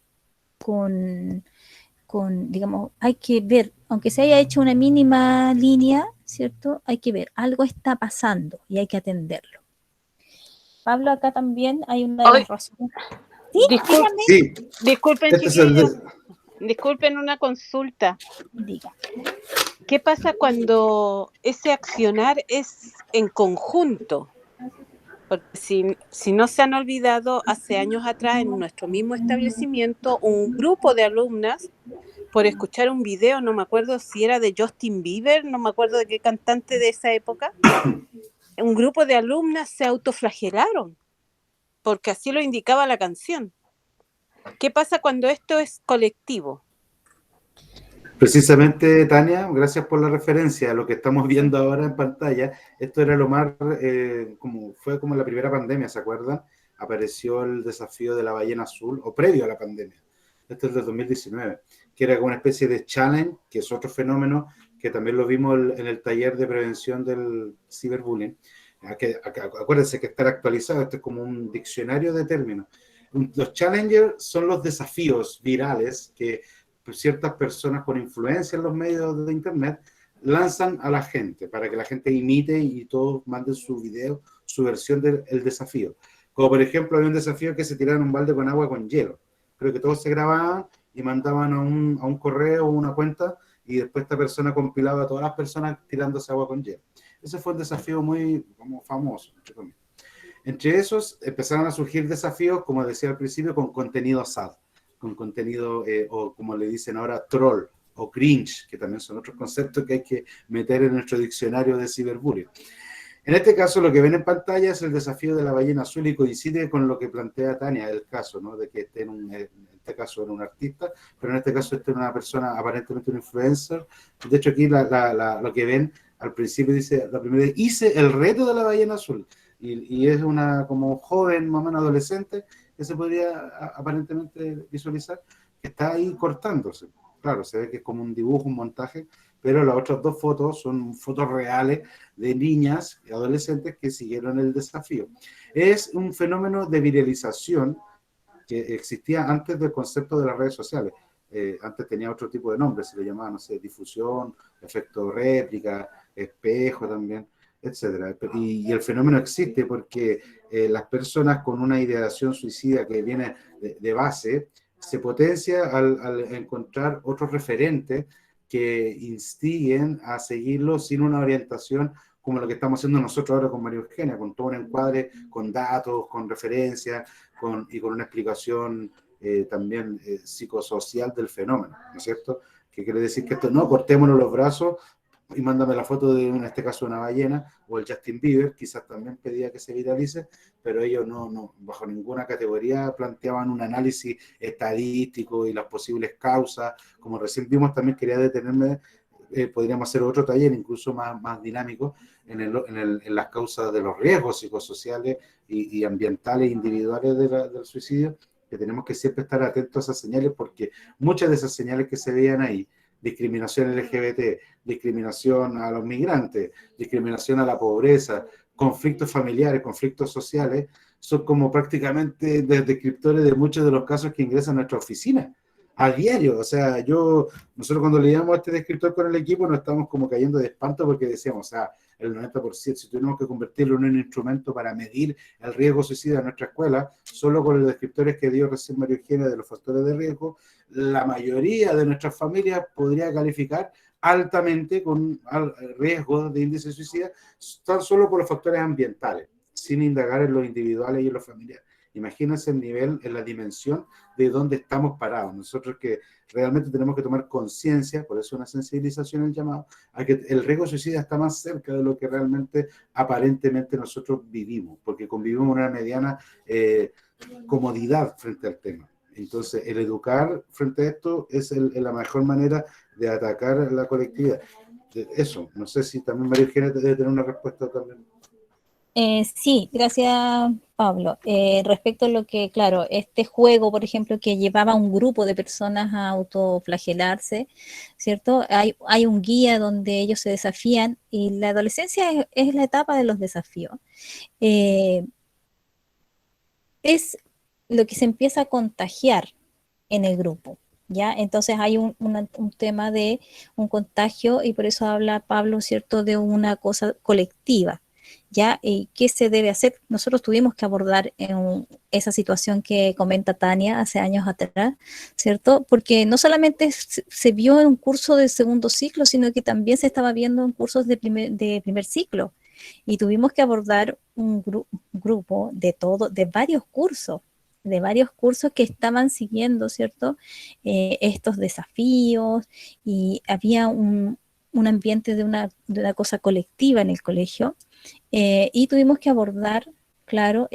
digamos, hay que ver, aunque se haya hecho una mínima línea, ¿cierto? Hay que ver, algo está pasando y hay que atenderlo. Pablo, acá también hay una de las razones. Sí, dígame. Sí, Disculpen, este es el chiquillos, disculpen una consulta. Diga. ¿Qué pasa cuando ese accionar es en conjunto? Porque si no se han olvidado, hace años atrás en nuestro mismo establecimiento, un grupo de alumnas, por escuchar un video, no me acuerdo si era de Justin Bieber, no me acuerdo de qué cantante de esa época, un grupo de alumnas se autoflagelaron, porque así lo indicaba la canción. ¿Qué pasa cuando esto es colectivo? precisamente, Tania, gracias por la referencia a lo que estamos viendo ahora en pantalla. Esto era lo más, fue como la primera pandemia, ¿se acuerdan? Apareció el desafío de la ballena azul, o previo a la pandemia. Esto es del 2019, que era como una especie de challenge, que es otro fenómeno que también lo vimos en el taller de prevención del ciberbullying. Acuérdense que estar actualizado, esto es como un diccionario de términos. Los challengers son los desafíos virales que ciertas personas con influencia en los medios de internet lanzan a la gente para que la gente imite y todos manden su video, su versión del desafío. Como por ejemplo, había un desafío que se tiraron un balde con agua con hielo. Creo que todos se grababan y mandaban a un correo o una cuenta y después esta persona compilaba a todas las personas tirándose agua con hielo. Ese fue un desafío muy famoso. Entre esos empezaron a surgir desafíos, como decía al principio, con contenido sad, con contenido, o como le dicen ahora, troll o cringe, que también son otros conceptos que hay que meter en nuestro diccionario de ciberbullying. En este caso, lo que ven en pantalla es el desafío de la ballena azul y coincide con lo que plantea Tania, el caso, ¿no? De que en este caso era un artista, pero en este caso este era una persona, aparentemente un influencer. De hecho, aquí lo que ven al principio dice, la primera, hice el reto de la ballena azul. Y es una como joven, más o menos adolescente, que se podría aparentemente visualizar, que está ahí cortándose. Claro, se ve que es como un dibujo, un montaje, pero las otras dos fotos son fotos reales de niñas y adolescentes que siguieron el desafío. Es un fenómeno de viralización que existía antes del concepto de las redes sociales. Antes tenía otro tipo de nombre, se le llamaba, no sé, difusión, efecto réplica, espejo también, etcétera. Y el fenómeno existe porque las personas con una ideación suicida que viene de base se potencia al encontrar otros referentes que instiguen a seguirlo sin una orientación como lo que estamos haciendo nosotros ahora con María Eugenia, con todo un encuadre, con datos, con referencias y con una explicación también psicosocial del fenómeno, ¿no es cierto? Que quiere decir que esto no, cortémonos los brazos y mándame la foto de, en este caso, una ballena, o el Justin Bieber, quizás también pedía que se viralice, pero ellos no bajo ninguna categoría planteaban un análisis estadístico y las posibles causas. Como recién vimos, también quería detenerme, podríamos hacer otro taller incluso más dinámico en las causas de los riesgos psicosociales y ambientales individuales del suicidio, que tenemos que siempre estar atentos a esas señales, porque muchas de esas señales que se veían ahí, discriminación LGBT, discriminación a los migrantes, discriminación a la pobreza, conflictos familiares, conflictos sociales, son como prácticamente descriptores de muchos de los casos que ingresan a nuestra oficina a diario. O sea, nosotros cuando leíamos este descriptor con el equipo nos estábamos como cayendo de espanto porque decíamos, o sea, el 90%, si tuviéramos que convertirlo en un instrumento para medir el riesgo suicida en nuestra escuela, solo con los descriptores que dio recién María Eugenia de los factores de riesgo, la mayoría de nuestras familias podría calificar altamente con riesgo de índice suicida, tan solo por los factores ambientales, sin indagar en los individuales y en los familiares. Imagínense el nivel, en la dimensión de dónde estamos parados. Nosotros que realmente tenemos que tomar conciencia, por eso una sensibilización el llamado, a que el riesgo suicida está más cerca de lo que realmente aparentemente nosotros vivimos, porque convivimos en una mediana comodidad frente al tema. Entonces, el educar frente a esto es la mejor manera de atacar la colectividad. Eso, no sé si también María Eugenia debe tener una respuesta también. Sí, gracias, Pablo. Respecto a lo que, claro, este juego, por ejemplo, que llevaba a un grupo de personas a autoflagelarse, ¿cierto? Hay un guía donde ellos se desafían y la adolescencia es la etapa de los desafíos. Eh, es lo que se empieza a contagiar en el grupo, ¿ya? Entonces hay un tema de un contagio y por eso habla Pablo, ¿cierto?, de una cosa colectiva, ¿ya? ¿Y qué se debe hacer? Nosotros tuvimos que abordar esa situación que comenta Tania hace años atrás, ¿cierto? Porque no solamente se vio en un curso de segundo ciclo, sino que también se estaba viendo en cursos de primer ciclo. Y tuvimos que abordar un grupo de varios cursos que estaban siguiendo, ¿cierto? Estos desafíos y había un ambiente de una cosa colectiva en el colegio y tuvimos que abordar, claro,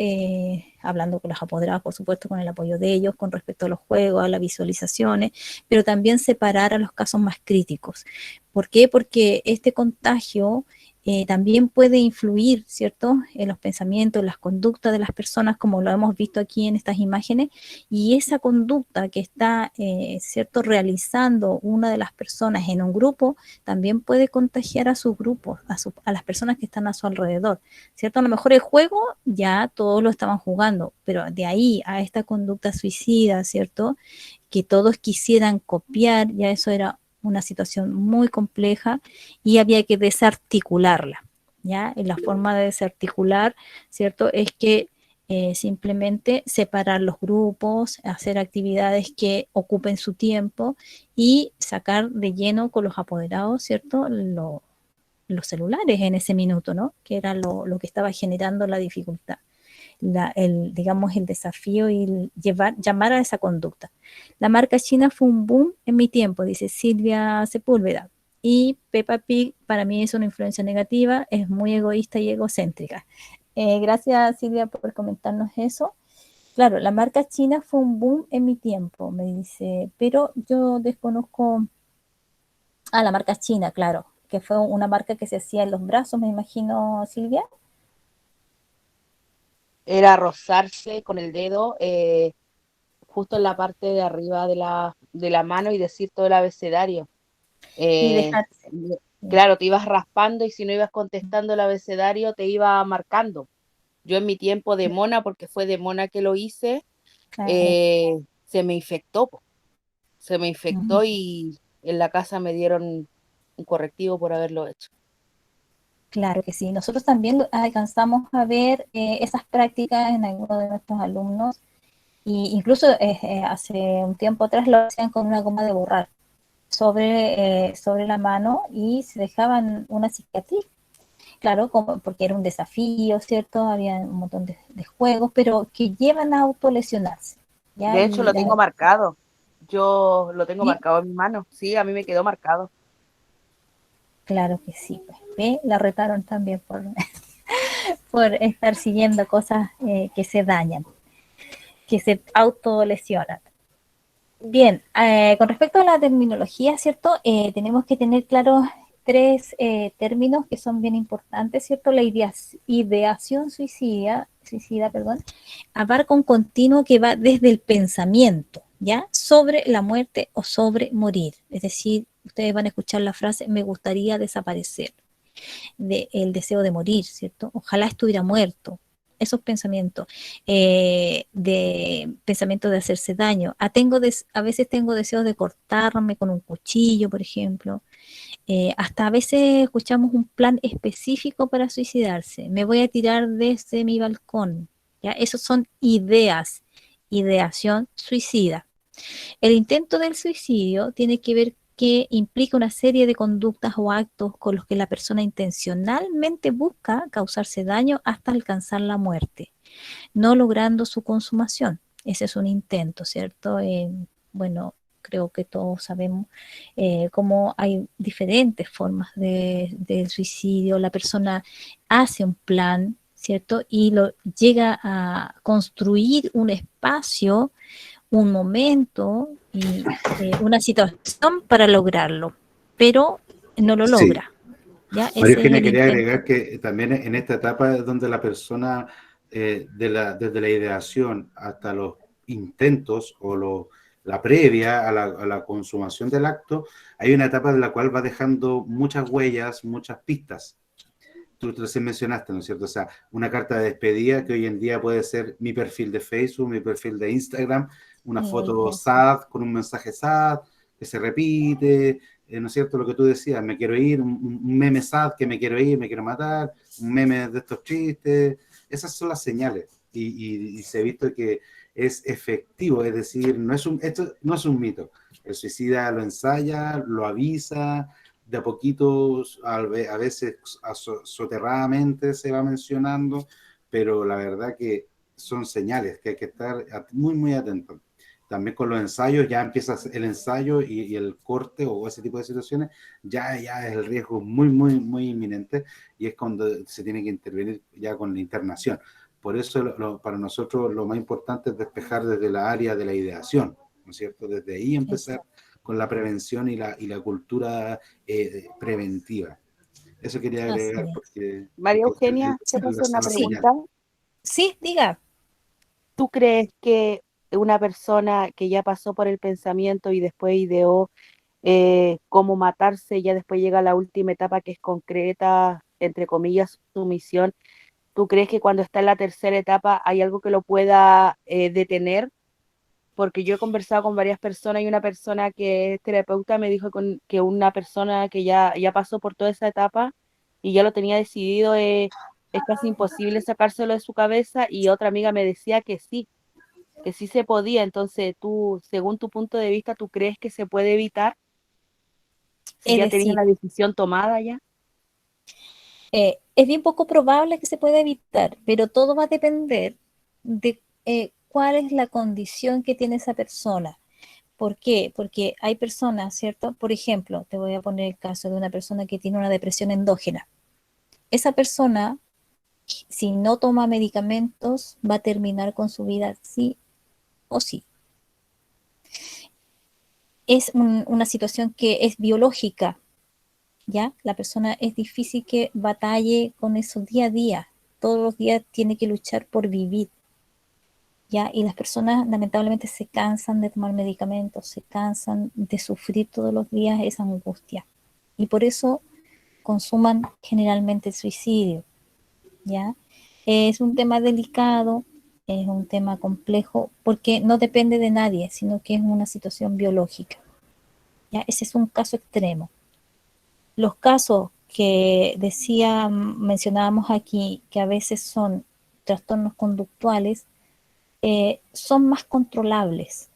hablando con los apoderados, por supuesto, con el apoyo de ellos, con respecto a los juegos, a las visualizaciones, pero también separar a los casos más críticos. ¿Por qué? Porque este contagio también puede influir, ¿cierto?, en los pensamientos, en las conductas de las personas, como lo hemos visto aquí en estas imágenes, y esa conducta que está, ¿cierto?, realizando una de las personas en un grupo, también puede contagiar a sus grupos, a las personas que están a su alrededor, ¿cierto? A lo mejor el juego ya todos lo estaban jugando, pero de ahí a esta conducta suicida, ¿cierto?, que todos quisieran copiar, ya eso era una situación muy compleja y había que desarticularla, ¿ya? Y la forma de desarticular, ¿cierto?, es que simplemente separar los grupos, hacer actividades que ocupen su tiempo y sacar de lleno con los apoderados, ¿cierto?, los celulares en ese minuto, ¿no?, que era lo que estaba generando la dificultad. Digamos, el desafío y llamar a esa conducta. La marca china fue un boom en mi tiempo, dice Silvia Sepúlveda. Y Peppa Pig para mí es una influencia negativa, es muy egoísta y egocéntrica. Gracias, Silvia, por comentarnos eso. Claro, la marca china fue un boom en mi tiempo, me dice, pero yo desconozco a la marca china, claro, que fue una marca que se hacía en los brazos, me imagino, Silvia. Era rozarse con el dedo justo en la parte de arriba de la mano y decir todo el abecedario. Y Eh, dejarse. claro, te ibas raspando y si no ibas contestando el abecedario te iba marcando. Yo en mi tiempo de mona, porque fue de mona que lo hice, Claro. se me infectó, po. Se me infectó y en la casa me dieron un correctivo por haberlo hecho. Claro que sí. Nosotros también alcanzamos a ver esas prácticas en algunos de nuestros alumnos y incluso hace un tiempo atrás lo hacían con una goma de borrar sobre la mano y se dejaban una cicatriz. Claro, porque era un desafío, ¿cierto? Había un montón de juegos, pero que llevan a autolesionarse. ¿Ya? De hecho, lo tengo marcado. Yo lo tengo ¿Sí? marcado en mi mano. Sí, a mí me quedó marcado. Claro que sí. Pues, ¿ve? La retaron también por estar siguiendo cosas que se dañan, que se autolesionan. Bien, con respecto a la terminología, ¿cierto? Tenemos que tener claros tres términos que son bien importantes, ¿cierto? La ideación suicida, perdón, abarca un continuo que va desde el pensamiento, ¿ya? Sobre la muerte o sobre morir. Es decir, ustedes van a escuchar la frase, me gustaría desaparecer, el deseo de morir, ¿cierto? Ojalá estuviera muerto. Esos pensamientos, de pensamientos de hacerse daño. A veces tengo deseos de cortarme con un cuchillo, por ejemplo. Hasta a veces escuchamos un plan específico para suicidarse. Me voy a tirar desde mi balcón. ¿Ya? Esos son ideas, ideación suicida. El intento del suicidio tiene que ver que implica una serie de conductas o actos con los que la persona intencionalmente busca causarse daño hasta alcanzar la muerte, no logrando su consumación. Ese es un intento, ¿cierto? Bueno, creo que todos sabemos cómo hay diferentes formas del suicidio. La persona hace un plan, ¿cierto? Y lo llega a construir un espacio, un momento y una situación para lograrlo, pero no lo Sí, logra. ¿Ya? María Ese es Eugenia, el quería intento. agregar que también en esta etapa es donde la persona, desde la ideación hasta los intentos o la previa a la consumación del acto, hay una etapa en la cual va dejando muchas huellas, muchas pistas. Tú recién mencionaste, ¿no es cierto? O sea, una carta de despedida que hoy en día puede ser mi perfil de Facebook, mi perfil de Instagram, una foto Eso. sad con un mensaje sad que se repite, ¿no es cierto? Lo que tú decías, me quiero ir, un meme sad que me quiero ir, me quiero matar, un meme de estos chistes, esas son las señales y se ha visto que es efectivo, es decir, esto no es un mito. El suicida lo ensaya, lo avisa, de a poquitos, a veces soterradamente se va mencionando, pero la verdad que son señales que hay que estar muy, muy atentos. También con los ensayos, ya empieza el ensayo y el corte o ese tipo de situaciones, ya es el riesgo muy, muy, muy inminente y es cuando se tiene que intervenir ya con la internación. Por eso para nosotros lo más importante es despejar desde la área de la ideación, ¿no es cierto? Desde ahí empezar con la prevención y la cultura preventiva. Eso quería Así agregar es. porque María Eugenia, te Sí. puedo hacer una son las Sí, señales. pregunta. sí, diga. ¿Tú crees que una persona que ya pasó por el pensamiento y después ideó cómo matarse, ya después llega a la última etapa que es concreta, entre comillas, su misión? ¿Tú crees que cuando está en la tercera etapa hay algo que lo pueda detener? Porque yo he conversado con varias personas y una persona que es terapeuta me dijo que una persona que ya pasó por toda esa etapa y ya lo tenía decidido, es casi imposible sacárselo de su cabeza, y otra amiga me decía que sí se podía. Entonces, tú, según tu punto de vista, ¿tú crees que se puede evitar si Es ya tenías decir, la decisión tomada ya? es bien poco probable que se pueda evitar, pero todo va a depender de cuál es la condición que tiene esa persona. ¿Por qué? Porque hay personas, ¿cierto? Por ejemplo, te voy a poner el caso de una persona que tiene una depresión endógena. Esa persona, si no toma medicamentos, va a terminar con su vida sí o sí. Es una situación que es biológica, ¿ya? La persona es difícil que batalle con eso día a día. Todos los días tiene que luchar por vivir, ¿ya? Y las personas lamentablemente se cansan de tomar medicamentos, se cansan de sufrir todos los días esa angustia. Y por eso consuman generalmente el suicidio, ¿ya? Es un tema delicado, es un tema complejo, porque no depende de nadie, sino que es una situación biológica, ¿ya? Ese es un caso extremo. Los casos que mencionábamos aquí, que a veces son trastornos conductuales, son más controlables,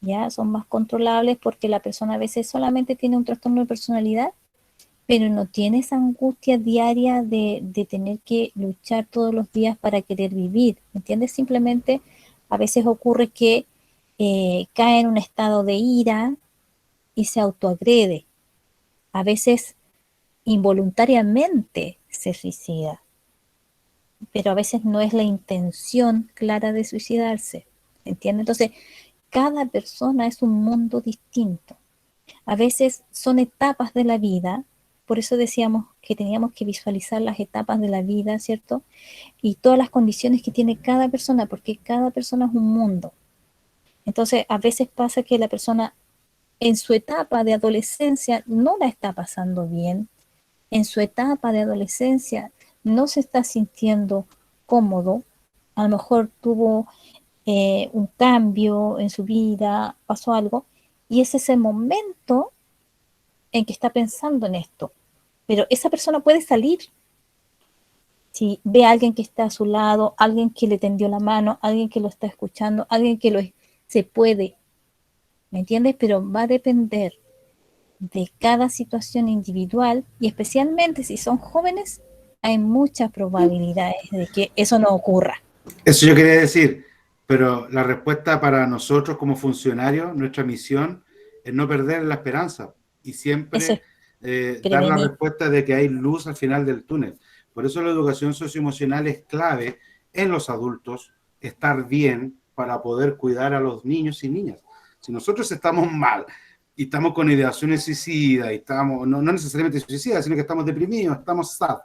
¿ya? Son más controlables porque la persona a veces solamente tiene un trastorno de personalidad, pero no tiene esa angustia diaria de tener que luchar todos los días para querer vivir, ¿me entiendes? Simplemente a veces ocurre que cae en un estado de ira y se autoagrede. A veces involuntariamente se suicida, pero a veces no es la intención clara de suicidarse, ¿entiendes? Entonces, cada persona es un mundo distinto. A veces son etapas de la vida, por eso decíamos que teníamos que visualizar las etapas de la vida, ¿cierto? Y todas las condiciones que tiene cada persona, porque cada persona es un mundo. Entonces, a veces pasa que la persona en su etapa de adolescencia no la está pasando bien, en su etapa de adolescencia no se está sintiendo cómodo, a lo mejor tuvo un cambio en su vida, pasó algo, y es ese momento en que está pensando en esto. Pero esa persona puede salir si ve a alguien que está a su lado, alguien que le tendió la mano, alguien que lo está escuchando, alguien que se puede, ¿me entiendes? Pero va a depender de cada situación individual y especialmente si son jóvenes, hay muchas probabilidades de que eso no ocurra. Eso yo quería decir, pero la respuesta para nosotros como funcionarios, nuestra misión es no perder la esperanza y Eso es siempre dar la prevenir. respuesta de que hay luz al final del túnel. Por eso la educación socioemocional es clave en los adultos, estar bien para poder cuidar a los niños y niñas. Si nosotros estamos mal, y estamos con ideaciones suicidas, y estamos, no necesariamente suicidas, sino que estamos deprimidos, estamos sad,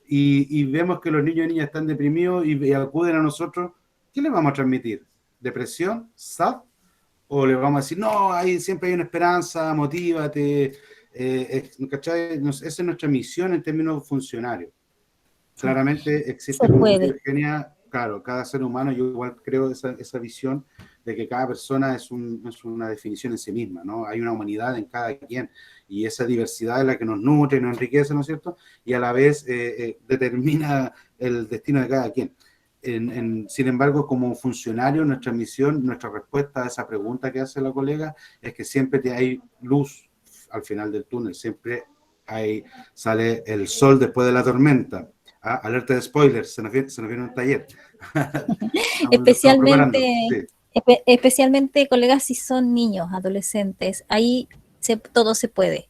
y vemos que los niños y niñas están deprimidos y acuden a nosotros, ¿qué les vamos a transmitir? ¿Depresión? ¿Sad? ¿O les vamos a decir, no, siempre hay una esperanza, motívate? ¿Cachai? Esa es nuestra misión en términos funcionarios. Claramente existe, Se como dice puede. Eugenia, claro, cada ser humano, yo igual creo esa visión de que cada persona es una definición en sí misma, ¿no? Hay una humanidad en cada quien, y esa diversidad es la que nos nutre y nos enriquece, ¿no es cierto? Y a la vez determina el destino de cada quien. Sin embargo, como funcionario, nuestra misión, nuestra respuesta a esa pregunta que hace la colega es que siempre hay luz al final del túnel, siempre sale el sol después de la tormenta. Alerta de spoilers, se nos viene un taller. Especialmente, colegas, si son niños, adolescentes, ahí todo se puede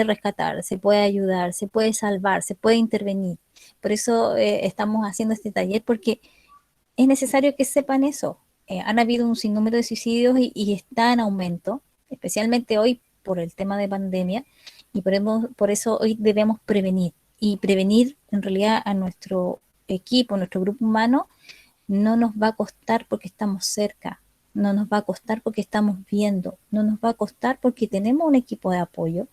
rescatar, se puede ayudar, se puede salvar, se puede intervenir. Por eso estamos haciendo este taller, porque es necesario que sepan eso. Han habido un sinnúmero de suicidios y está en aumento, especialmente hoy por el tema de pandemia, y por eso hoy debemos prevenir. Y prevenir, en realidad, a nuestro equipo, nuestro grupo humano, no nos va a costar porque estamos cerca, no nos va a costar porque estamos viendo, no nos va a costar porque tenemos un equipo de apoyo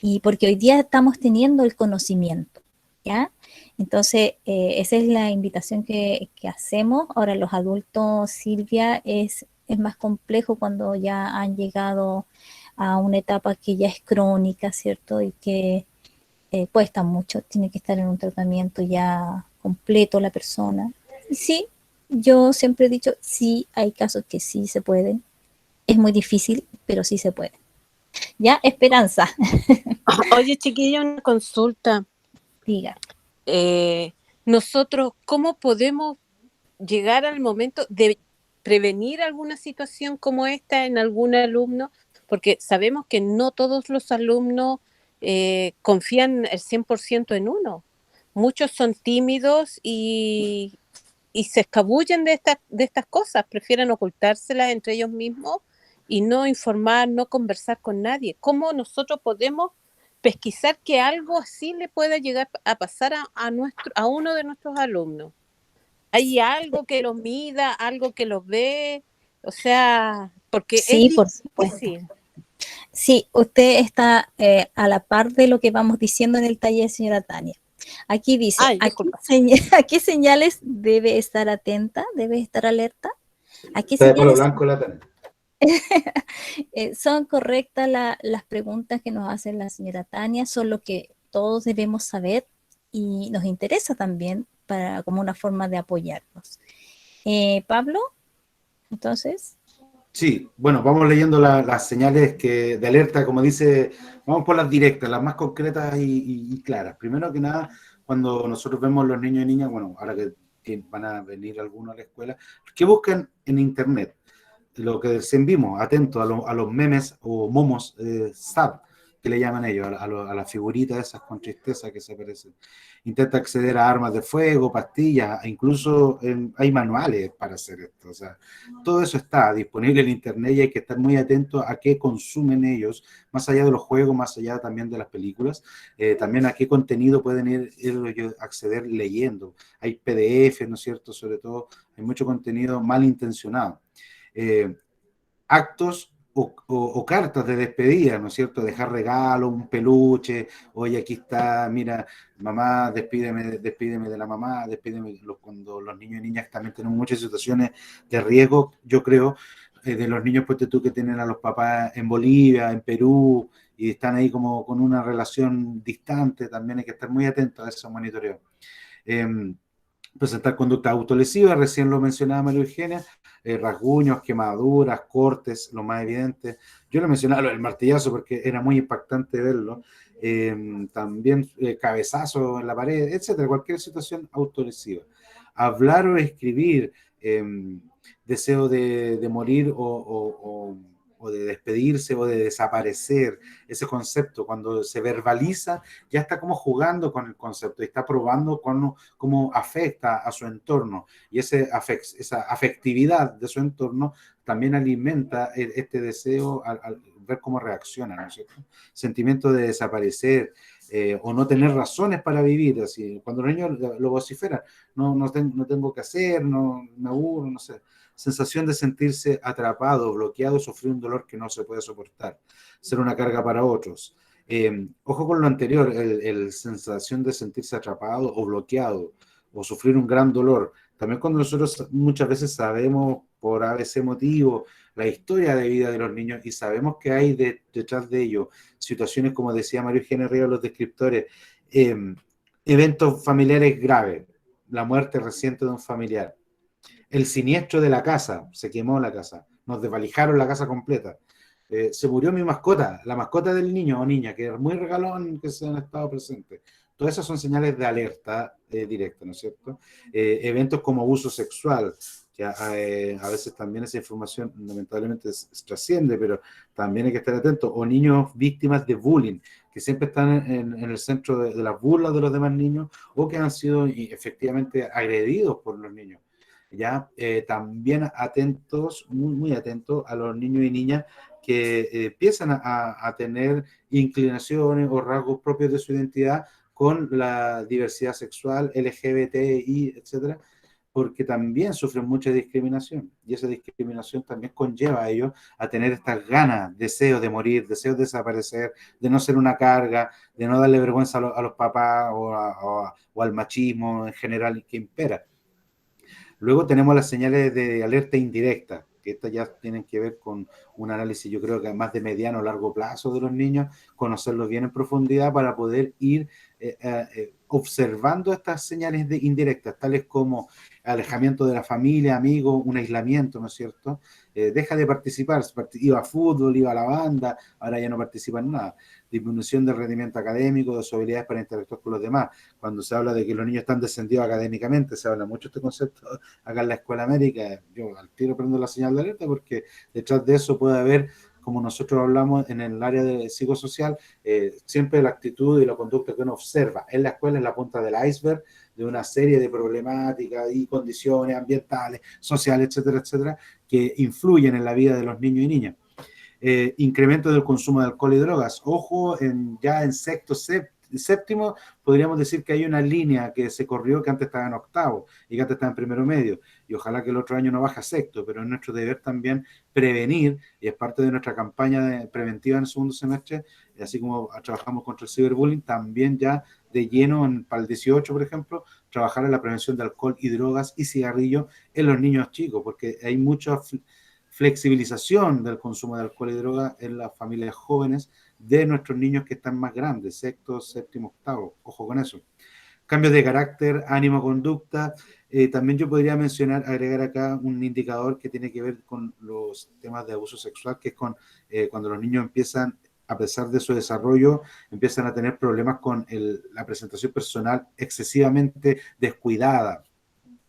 y porque hoy día estamos teniendo el conocimiento, ¿ya? Entonces, esa es la invitación que hacemos. Ahora, los adultos, Silvia, es más complejo cuando ya han llegado a una etapa que ya es crónica, ¿cierto? Y que cuesta mucho, tiene que estar en un tratamiento ya completo la persona. Y sí, yo siempre he dicho, sí, hay casos que sí se pueden. Es muy difícil, pero sí se puede. Ya, Esperanza. Oye, chiquilla, una consulta. Diga. Nosotros, ¿cómo podemos llegar al momento de prevenir alguna situación como esta en algún alumno? Porque sabemos que no todos los alumnos confían el 100% en uno. Muchos son tímidos y se escabullen de estas cosas, prefieren ocultárselas entre ellos mismos y no informar, no conversar con nadie. ¿Cómo nosotros podemos pesquisar que algo así le pueda llegar a pasar a uno de nuestros alumnos? ¿Hay algo que los mida, algo que los ve? O sea, porque sí, es por supuesto. Sí, usted está a la par de lo que vamos diciendo en el taller, señora Tania. Aquí dice, ¿a qué señales debe estar atenta, debe estar alerta? ¿A qué señales blanco la Tania? son correctas las preguntas que nos hace la señora Tania? Son lo que todos debemos saber y nos interesa también como una forma de apoyarnos. Pablo, entonces... Sí, bueno, vamos leyendo las señales de alerta, como dice, vamos por las directas, las más concretas y claras. Primero que nada, cuando nosotros vemos los niños y niñas, bueno, ahora que van a venir algunos a la escuela, que buscan en internet, lo que recién vimos, atentos a los memes o momos sad, que le llaman ellos, a las figuritas esas con tristeza que se aparecen. Intenta acceder a armas de fuego, pastillas, incluso hay manuales para hacer esto. O sea, todo eso está disponible en internet y hay que estar muy atentos a qué consumen ellos, más allá de los juegos, más allá también de las películas, también a qué contenido pueden ir acceder leyendo. Hay PDF, ¿no es cierto? Sobre todo, hay mucho contenido malintencionado. Actos o cartas de despedida, ¿no es cierto? Dejar regalo, un peluche, oye, aquí está, mira, mamá, despídeme de la mamá, despídeme, cuando los niños y niñas también tenemos muchas situaciones de riesgo, yo creo, de los niños, pues tú que tienen a los papás en Bolivia, en Perú, y están ahí como con una relación distante, también hay que estar muy atentos a ese monitoreo. Presentar conducta autolesiva, recién lo mencionaba María Eugenia, rasguños, quemaduras, cortes, lo más evidente. Yo le mencionaba el martillazo porque era muy impactante verlo. También cabezazo en la pared, etcétera, cualquier situación autolesiva. Hablar o escribir, deseo de morir o de despedirse o de desaparecer, ese concepto, cuando se verbaliza, ya está como jugando con el concepto y está probando cómo afecta a su entorno, y esa afectividad de su entorno también alimenta este deseo ver cómo reaccionan, ¿no es cierto? Sentimiento de desaparecer o no tener razones para vivir, así, cuando los niños lo vociferan, no tengo que hacer, no me aburro, no sé. Sensación de sentirse atrapado, bloqueado, sufrir un dolor que no se puede soportar, ser una carga para otros. Ojo con lo anterior, el sensación de sentirse atrapado o bloqueado o sufrir un gran dolor. También cuando nosotros muchas veces sabemos por ABC motivo la historia de vida de los niños y sabemos que hay detrás de ello situaciones, como decía María Eugenia Rivas, los descriptores, eventos familiares graves, la muerte reciente de un familiar, el siniestro de la casa, se quemó la casa, nos desvalijaron la casa completa, se murió mi mascota, la mascota del niño o niña, que era muy regalón que se han estado presentes. Todas esas son señales de alerta directa, ¿no es cierto? Eventos como abuso sexual, que a veces también esa información lamentablemente trasciende, pero también hay que estar atentos, o niños víctimas de bullying, que siempre están en el centro de las burlas de los demás niños, o que han sido efectivamente agredidos por los niños. ¿Ya? También atentos, muy atentos a los niños y niñas que empiezan a tener inclinaciones o rasgos propios de su identidad con la diversidad sexual, LGBTI, etcétera, porque también sufren mucha discriminación, y esa discriminación también conlleva a ellos a tener estas ganas, deseos de morir, deseos de desaparecer, de no ser una carga, de no darle vergüenza a los papás o al machismo en general que impera. Luego tenemos las señales de alerta indirecta, que estas ya tienen que ver con un análisis, yo creo que más de mediano o largo plazo de los niños, conocerlos bien en profundidad para poder ir observando estas señales indirectas, tales como alejamiento de la familia, amigos, un aislamiento, ¿no es cierto? Deja de participar, iba a fútbol, iba a la banda, ahora ya no participa en nada. Disminución del rendimiento académico, de sus habilidades para interactuar con los demás. Cuando se habla de que los niños están descendidos académicamente, se habla mucho de este concepto acá en la Escuela América. Yo al tiro prendo la señal de alerta porque detrás de eso puede haber, como nosotros hablamos en el área de psicosocial, siempre la actitud y la conducta que uno observa en la escuela es la punta del iceberg de una serie de problemáticas y condiciones ambientales, sociales, etcétera, etcétera, que influyen en la vida de los niños y niñas. Incremento del consumo de alcohol y drogas. Ojo, ya en sexto, séptimo, podríamos decir que hay una línea que se corrió que antes estaba en octavo y que antes estaba en primero medio, y ojalá que el otro año no baje a sexto, pero es nuestro deber también prevenir, y es parte de nuestra campaña preventiva en el segundo semestre, así como trabajamos contra el ciberbullying, también ya de lleno para el 18, por ejemplo, trabajar en la prevención de alcohol y drogas y cigarrillos en los niños chicos, porque hay mucha flexibilización del consumo de alcohol y drogas en las familias jóvenes de nuestros niños que están más grandes, sexto, séptimo, octavo, ojo con eso. Cambios de carácter, ánimo, conducta. También yo podría mencionar, agregar acá un indicador que tiene que ver con los temas de abuso sexual, que es cuando los niños empiezan, a pesar de su desarrollo, empiezan a tener problemas con la presentación personal excesivamente descuidada.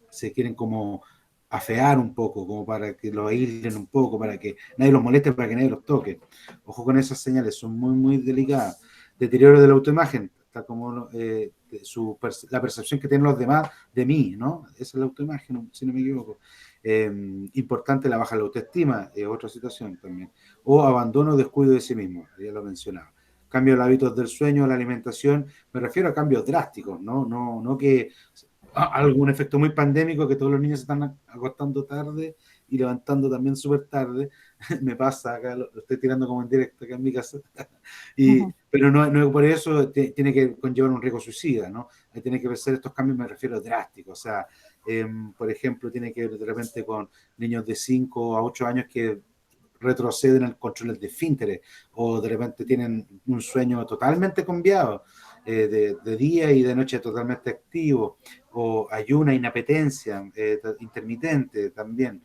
Se quieren como afear un poco, como para que los aíslen un poco, para que nadie los moleste, para que nadie los toque. Ojo con esas señales, son muy, muy delicadas. Deterioro de la autoimagen, está como la percepción que tienen los demás de mí, ¿no? Esa es la autoimagen, si no me equivoco. Importante la baja de la autoestima, es otra situación también. O abandono o descuido de sí mismo, ya lo mencionaba. Cambio de los hábitos del sueño, la alimentación, me refiero a cambios drásticos, no que algún efecto muy pandémico, que todos los niños se están acostando tarde y levantando también súper tarde. Me pasa acá, lo estoy tirando como en directo acá en mi casa. Pero no por eso tiene que conllevar un riesgo suicida, ¿no? Tiene que ser estos cambios, me refiero drásticos. O sea, por ejemplo, tiene que ver de repente con niños de 5 a 8 años que retroceden en el control de esfínteres, o de repente tienen un sueño totalmente cambiado, de día y de noche totalmente activo, o ayuna, inapetencia intermitente también,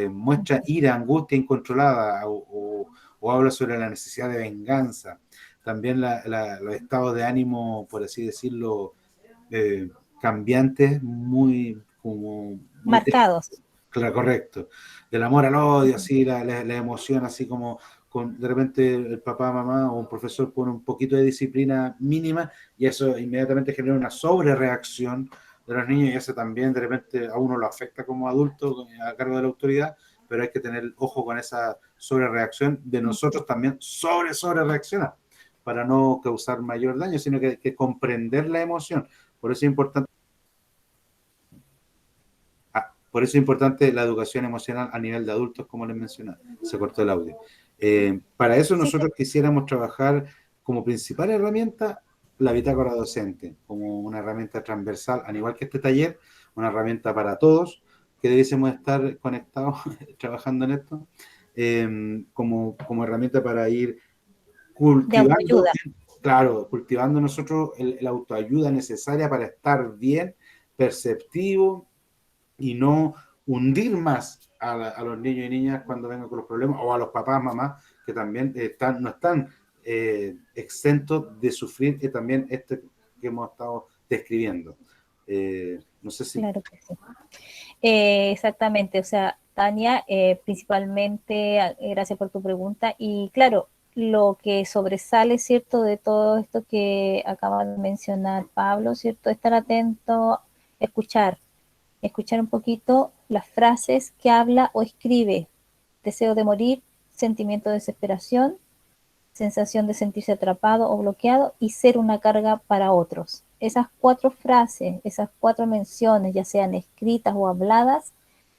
muestra ira, angustia incontrolada, o habla sobre la necesidad de venganza. También los estados de ánimo, por así decirlo, cambiantes, muy marcados. Claro, correcto. Del amor al odio, así, la emoción, así como de repente el papá, mamá o un profesor pone un poquito de disciplina mínima y eso inmediatamente genera una sobrereacción de los niños, y eso también de repente a uno lo afecta como adulto a cargo de la autoridad, pero hay que tener ojo con esa sobrereacción de nosotros también sobrereaccionar para no causar mayor daño, sino que comprender la emoción. Por eso es importante. Por eso es importante la educación emocional a nivel de adultos, como les mencionaba. Se cortó el audio. Para eso nosotros quisiéramos trabajar como principal herramienta la bitácora docente, como una herramienta transversal, al igual que este taller, una herramienta para todos, que debiésemos estar conectados trabajando en esto, como herramienta para ir cultivando, claro, cultivando nosotros la autoayuda necesaria para estar bien, perceptivo, y no hundir más a los niños y niñas cuando vengan con los problemas, o a los papás, mamás, que también no están exentos de sufrir también esto que hemos estado describiendo. No sé si... Claro que sí. Exactamente, o sea, Tania, principalmente, gracias por tu pregunta, y claro, lo que sobresale, ¿cierto?, de todo esto que acaba de mencionar Pablo, ¿cierto?, estar atento, escuchar un poquito las frases que habla o escribe. Deseo de morir, sentimiento de desesperación, sensación de sentirse atrapado o bloqueado y ser una carga para otros. Esas 4 frases, esas 4 menciones, ya sean escritas o habladas,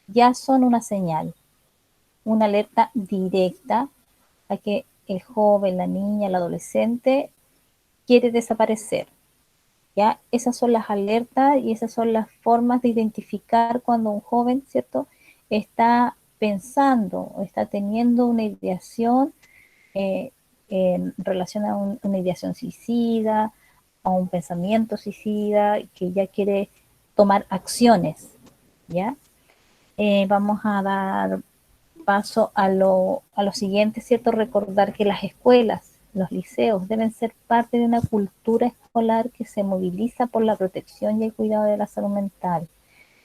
ya son una señal, una alerta directa a que el joven, la niña, el adolescente quiere desaparecer. ¿Ya? Esas son las alertas y esas son las formas de identificar cuando un joven, ¿cierto?, está pensando o está teniendo una ideación en relación a una ideación suicida, a un pensamiento suicida, que ya quiere tomar acciones, ¿ya? Vamos a dar paso a lo siguiente, ¿cierto? Recordar que las escuelas, los liceos deben ser parte de una cultura escolar que se moviliza por la protección y el cuidado de la salud mental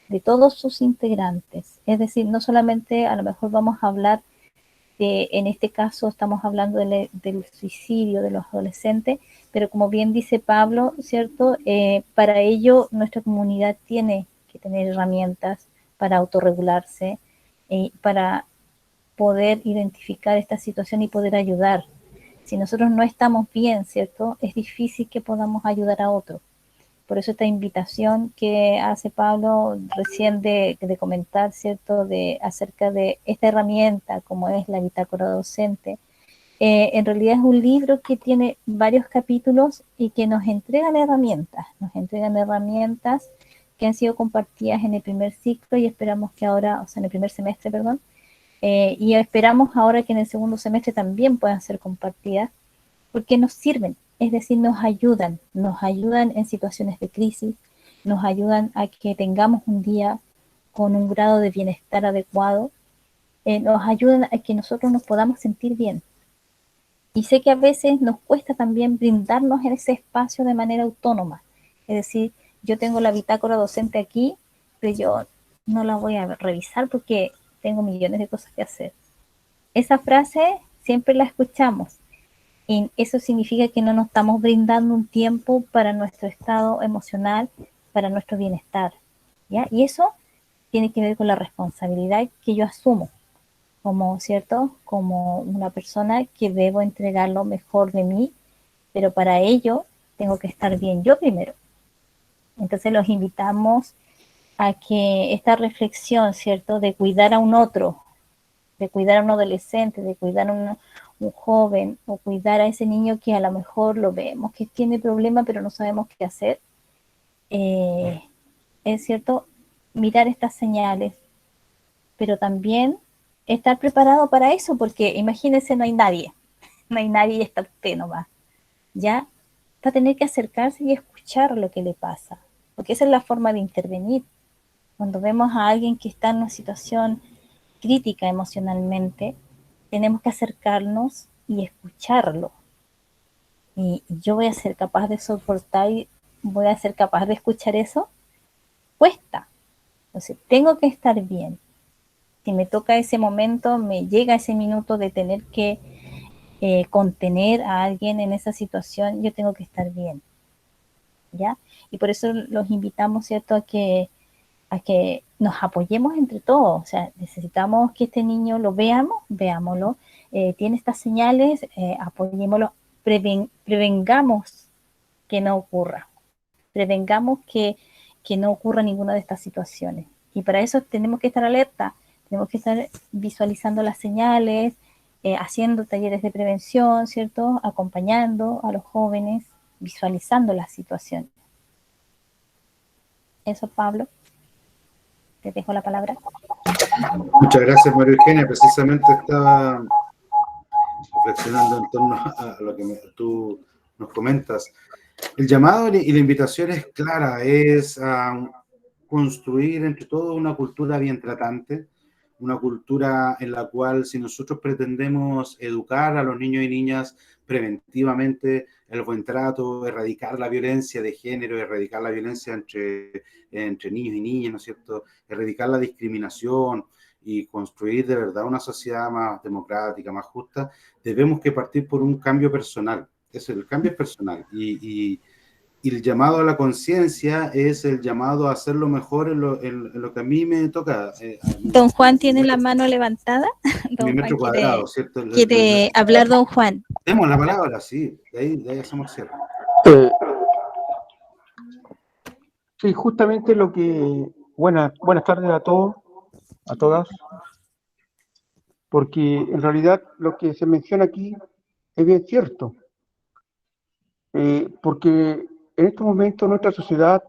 de todos sus integrantes. Es decir, no solamente a lo mejor vamos a hablar de, en este caso estamos hablando del suicidio de los adolescentes, pero como bien dice Pablo, ¿cierto? Para ello nuestra comunidad tiene que tener herramientas para autorregularse, para poder identificar esta situación y poder ayudar. Si nosotros no estamos bien, ¿cierto?, es difícil que podamos ayudar a otro. Por eso esta invitación que hace Pablo recién de comentar, ¿cierto?, acerca de esta herramienta como es la bitácora docente. En realidad es un libro que tiene varios capítulos y que nos entregan herramientas que han sido compartidas en el primer ciclo y esperamos que ahora, o sea, en el primer semestre, perdón, y esperamos ahora que en el segundo semestre también puedan ser compartidas, porque nos sirven, es decir, nos ayudan en situaciones de crisis, nos ayudan a que tengamos un día con un grado de bienestar adecuado, nos ayudan a que nosotros nos podamos sentir bien. Y sé que a veces nos cuesta también brindarnos en ese espacio de manera autónoma, es decir, yo tengo la bitácora docente aquí, pero yo no la voy a revisar porque tengo millones de cosas que hacer. Esa frase siempre la escuchamos y eso significa que no nos estamos brindando un tiempo para nuestro estado emocional, para nuestro bienestar, ¿ya? Y eso tiene que ver con la responsabilidad que yo asumo como, ¿cierto?, como una persona que debo entregar lo mejor de mí, pero para ello tengo que estar bien yo primero. Entonces los invitamos a que esta reflexión, ¿cierto?, de cuidar a un otro, de cuidar a un adolescente, de cuidar a un joven, o cuidar a ese niño que a lo mejor lo vemos que tiene problema, pero no sabemos qué hacer, es cierto, mirar estas señales, pero también estar preparado para eso, porque imagínense, no hay nadie y está usted nomás, ¿ya? Va a tener que acercarse y escuchar lo que le pasa, porque esa es la forma de intervenir. Cuando vemos a alguien que está en una situación crítica emocionalmente, tenemos que acercarnos y escucharlo. Y yo voy a ser capaz de soportar y voy a ser capaz de escuchar eso. Cuesta. Entonces, tengo que estar bien. Si me toca ese momento, me llega ese minuto de tener que contener a alguien en esa situación, yo tengo que estar bien, ¿ya? Y por eso los invitamos, ¿cierto?, a que nos apoyemos entre todos. O sea, necesitamos que este niño lo veamos, veámoslo, tiene estas señales, apoyémoslo, prevengamos que no ocurra, prevengamos que no ocurra ninguna de estas situaciones. Y para eso tenemos que estar alerta, tenemos que estar visualizando las señales, haciendo talleres de prevención, ¿cierto? Acompañando a los jóvenes, visualizando las situaciones. Eso, Pablo. Te dejo la palabra. Muchas gracias, María Eugenia. Precisamente estaba reflexionando en torno a lo que tú nos comentas. El llamado y la invitación es clara, es construir entre todos una cultura bien tratante, una cultura en la cual, si nosotros pretendemos educar a los niños y niñas preventivamente, el buen trato, erradicar la violencia de género, erradicar la violencia entre niños y niñas, ¿no es cierto?, erradicar la discriminación y construir de verdad una sociedad más democrática, más justa, debemos que partir por un cambio personal. El cambio es personal y el llamado a la conciencia es el llamado a hacerlo mejor en lo que a mí me toca. Don Juan tiene la mano levantada. Mi metro cuadrado, ¿cierto? Quiere hablar don Juan. Demos la palabra, sí, de ahí hacemos cierre. Sí, justamente lo que... Buenas tardes a todos, a todas, porque en realidad lo que se menciona aquí es bien cierto, porque en estos momentos nuestra sociedad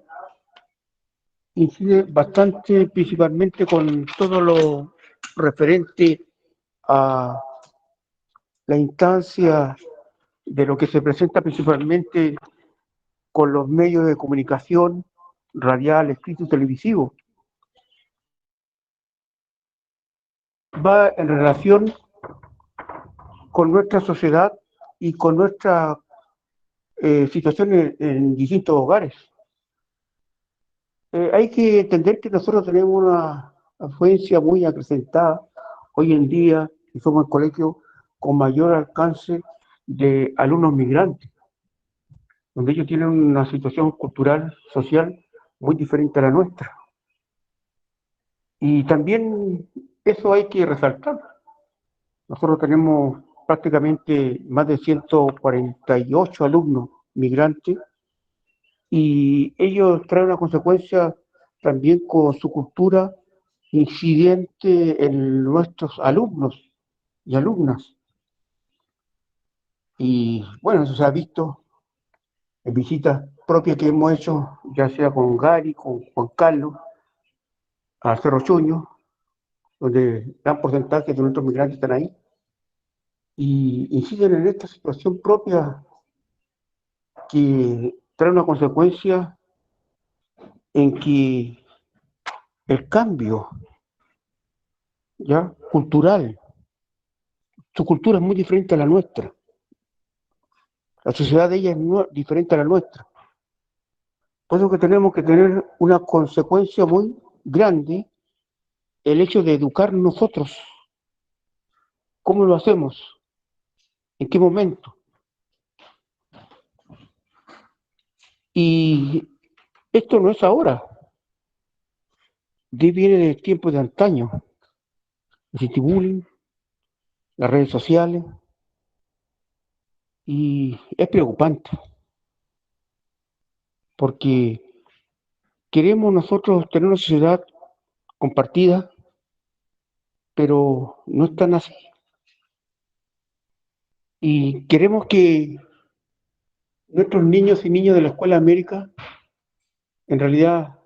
incide bastante, principalmente con todo lo referente a la instancia de lo que se presenta principalmente con los medios de comunicación, radial, escrito y televisivo. Va en relación con nuestra sociedad y con nuestra situación en distintos hogares. Hay que entender que nosotros tenemos una afluencia muy acrecentada hoy en día, y somos el colegio con mayor alcance de alumnos migrantes, donde ellos tienen una situación cultural, social, muy diferente a la nuestra. Y también eso hay que resaltar. Nosotros tenemos prácticamente más de 148 alumnos migrantes y ellos traen una consecuencia también con su cultura incidente en nuestros alumnos y alumnas. Y bueno, eso se ha visto en visitas propias que hemos hecho, ya sea con Gary, con Juan Carlos, a Cerro Chuño, donde gran porcentaje de nuestros migrantes están ahí, y inciden en esta situación propia que trae una consecuencia en que el cambio ya cultural, su cultura es muy diferente a la nuestra, la sociedad de ella es muy diferente a la nuestra. Por eso que tenemos que tener una consecuencia muy grande el hecho de educar nosotros. ¿Cómo lo hacemos? ¿En qué momento? Y esto no es ahora, viene del tiempo de antaño, el citibullying, las redes sociales, y es preocupante, porque queremos nosotros tener una sociedad compartida, pero no es tan así. Y queremos que nuestros niños y niñas de la Escuela América en realidad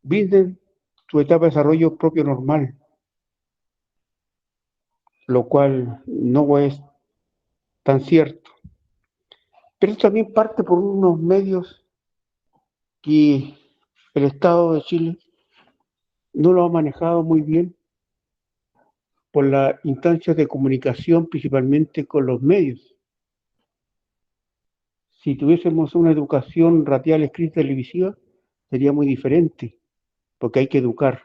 brinden su etapa de desarrollo propio normal, lo cual no es tan cierto. Pero esto también parte por unos medios que el Estado de Chile no lo ha manejado muy bien por las instancias de comunicación, principalmente con los medios. Si tuviésemos una educación radial, escrita, televisiva, sería muy diferente, porque hay que educar.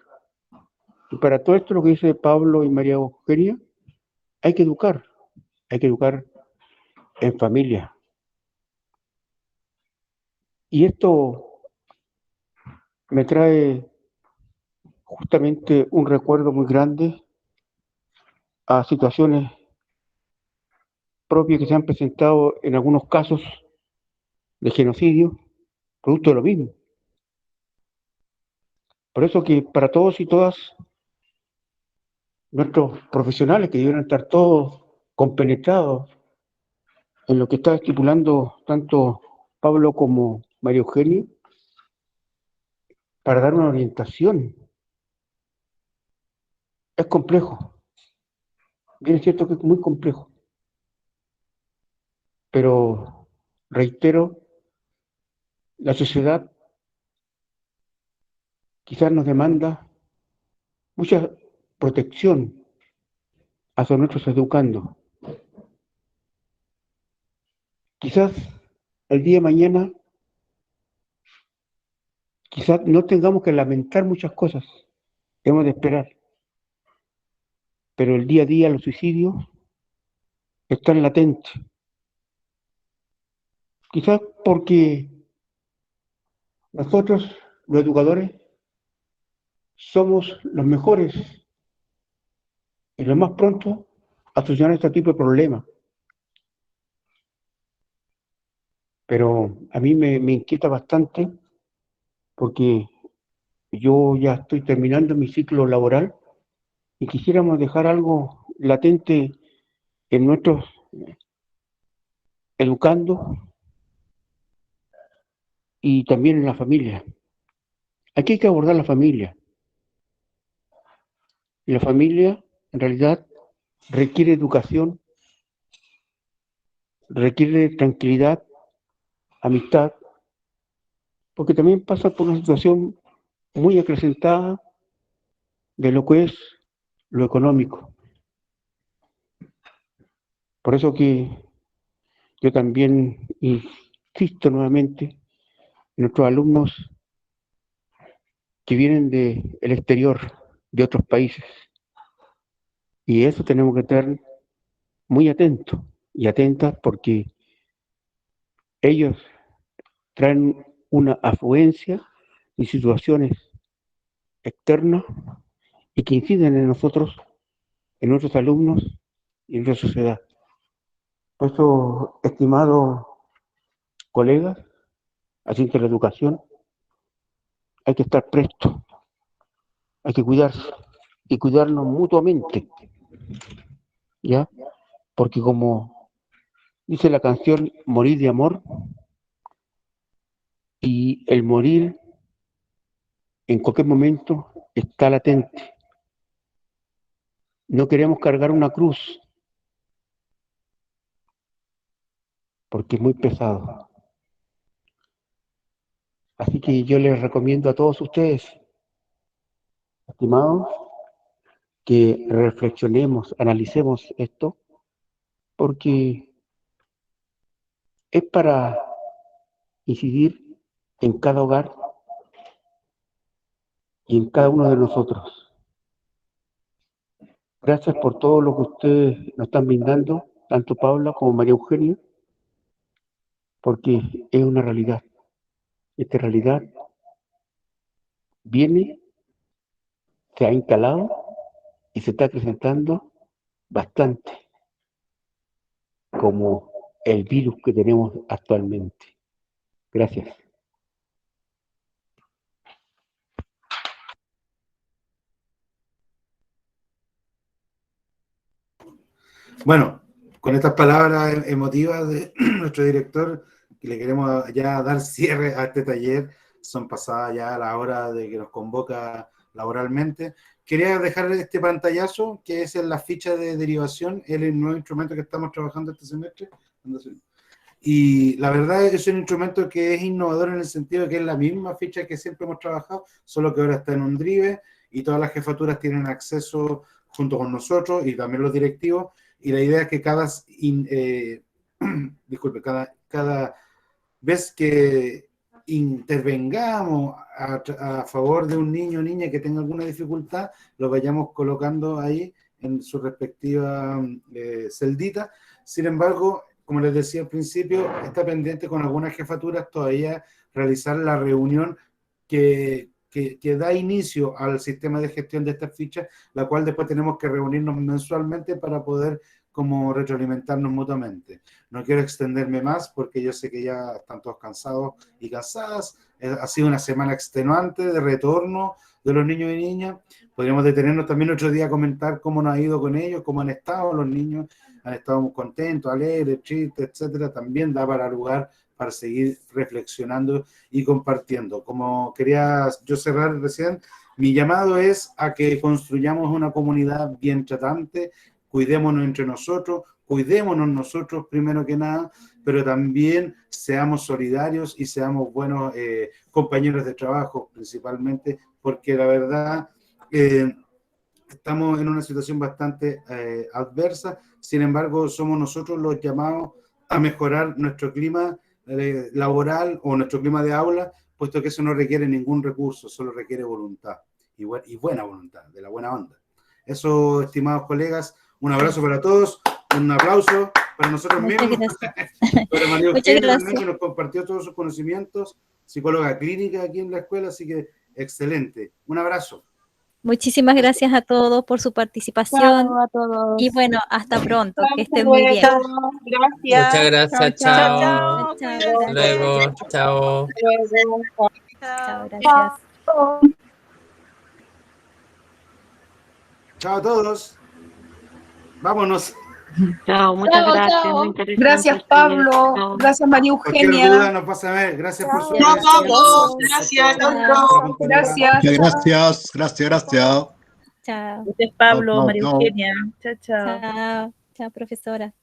Y para todo esto, lo que dice Pablo y María Eugenia, hay que educar en familia. Y esto me trae justamente un recuerdo muy grande a situaciones propias que se han presentado en algunos casos de genocidio, producto de lo mismo. Por eso que para todos y todas nuestros profesionales, que deben estar todos compenetrados en lo que está estipulando tanto Pablo como María Eugenia, para dar una orientación. Es complejo, bien es cierto que es muy complejo, pero reitero, la sociedad quizás nos demanda mucha protección hacia nuestros educandos. Quizás el día de mañana, quizás no tengamos que lamentar muchas cosas, hemos de esperar, pero el día a día los suicidios están latentes. Quizás porque nosotros, los educadores, somos los mejores y lo más pronto a solucionar este tipo de problemas. Pero a mí me inquieta bastante porque yo ya estoy terminando mi ciclo laboral y quisiéramos dejar algo latente en nuestros educandos y también en la familia. Aquí hay que abordar la familia. Y la familia, en realidad, requiere educación, requiere tranquilidad, amistad, porque también pasa por una situación muy acrecentada de lo que es lo económico. Por eso que yo también insisto nuevamente en nuestros alumnos que vienen del exterior, de otros países. Y eso tenemos que estar muy atentos y atentas porque ellos traen una afluencia de situaciones externas y que inciden en nosotros, en nuestros alumnos y en nuestra sociedad. Por eso, estimados colegas, así que la educación, hay que estar presto, hay que cuidarse y cuidarnos mutuamente, ¿ya? Porque como dice la canción, morir de amor, y el morir en cualquier momento está latente. No queremos cargar una cruz porque es muy pesado. Así que yo les recomiendo a todos ustedes, estimados, que reflexionemos, analicemos esto, porque es para incidir en cada hogar y en cada uno de nosotros. Gracias por todo lo que ustedes nos están brindando, tanto Paula como María Eugenia, porque es una realidad. Esta realidad viene, se ha instalado y se está acrecentando bastante, como el virus que tenemos actualmente. Gracias. Bueno, con estas palabras emotivas de nuestro director, que le queremos ya dar cierre a este taller, son pasadas ya la hora de que nos convoca laboralmente. Quería dejar este pantallazo, que es en la ficha de derivación, el nuevo instrumento que estamos trabajando este semestre. Y la verdad es que es un instrumento que es innovador en el sentido de que es la misma ficha que siempre hemos trabajado, solo que ahora está en un drive y todas las jefaturas tienen acceso junto con nosotros y también los directivos. Y la idea es que cada vez que intervengamos a favor de un niño o niña que tenga alguna dificultad, lo vayamos colocando ahí en su respectiva celdita. Sin embargo, como les decía al principio, está pendiente con algunas jefaturas todavía realizar la reunión que que da inicio al sistema de gestión de estas fichas, la cual después tenemos que reunirnos mensualmente para poder como retroalimentarnos mutuamente. No quiero extenderme más porque yo sé que ya están todos cansados y cansadas. Ha sido una semana extenuante de retorno de los niños y niñas. Podríamos detenernos también otro día a comentar cómo nos ha ido con ellos, cómo han estado los niños, han estado muy contentos, alegres, tristes, etcétera. También da para lugar para seguir reflexionando y compartiendo. Como quería yo cerrar recién, mi llamado es a que construyamos una comunidad bien tratante, cuidémonos entre nosotros, cuidémonos nosotros primero que nada, pero también seamos solidarios y seamos buenos compañeros de trabajo principalmente, porque la verdad estamos en una situación bastante adversa. Sin embargo, somos nosotros los llamados a mejorar nuestro clima laboral o nuestro clima de aula, puesto que eso no requiere ningún recurso, solo requiere voluntad y buena voluntad, de la buena onda. Eso, estimados colegas, un abrazo para todos, un aplauso para nosotros mismos, para María Eugenia también, que nos compartió todos sus conocimientos, psicóloga clínica aquí en la escuela, así que excelente. Un abrazo. Muchísimas gracias a todos por su participación. Chao a todos. Y bueno, hasta pronto, que estén Hasta muy bien. luego. Gracias. Muchas gracias, Chao, chao. Chao, Hasta luego, chao. chao, gracias. Chao a todos. Vámonos. Chao, muchas Chao, gracias. chao. Muy interesante Gracias, este Pablo. Chao. Gracias, María Cualquier Eugenia. duda nos pasa a ver. Gracias por su Chao, atención. Gracias. Chao. Gracias. Muchas gracias, gracias. Chao, Gracias, Pablo, Chao, María chao. Eugenia. Chao, chao. chao, chao, profesora.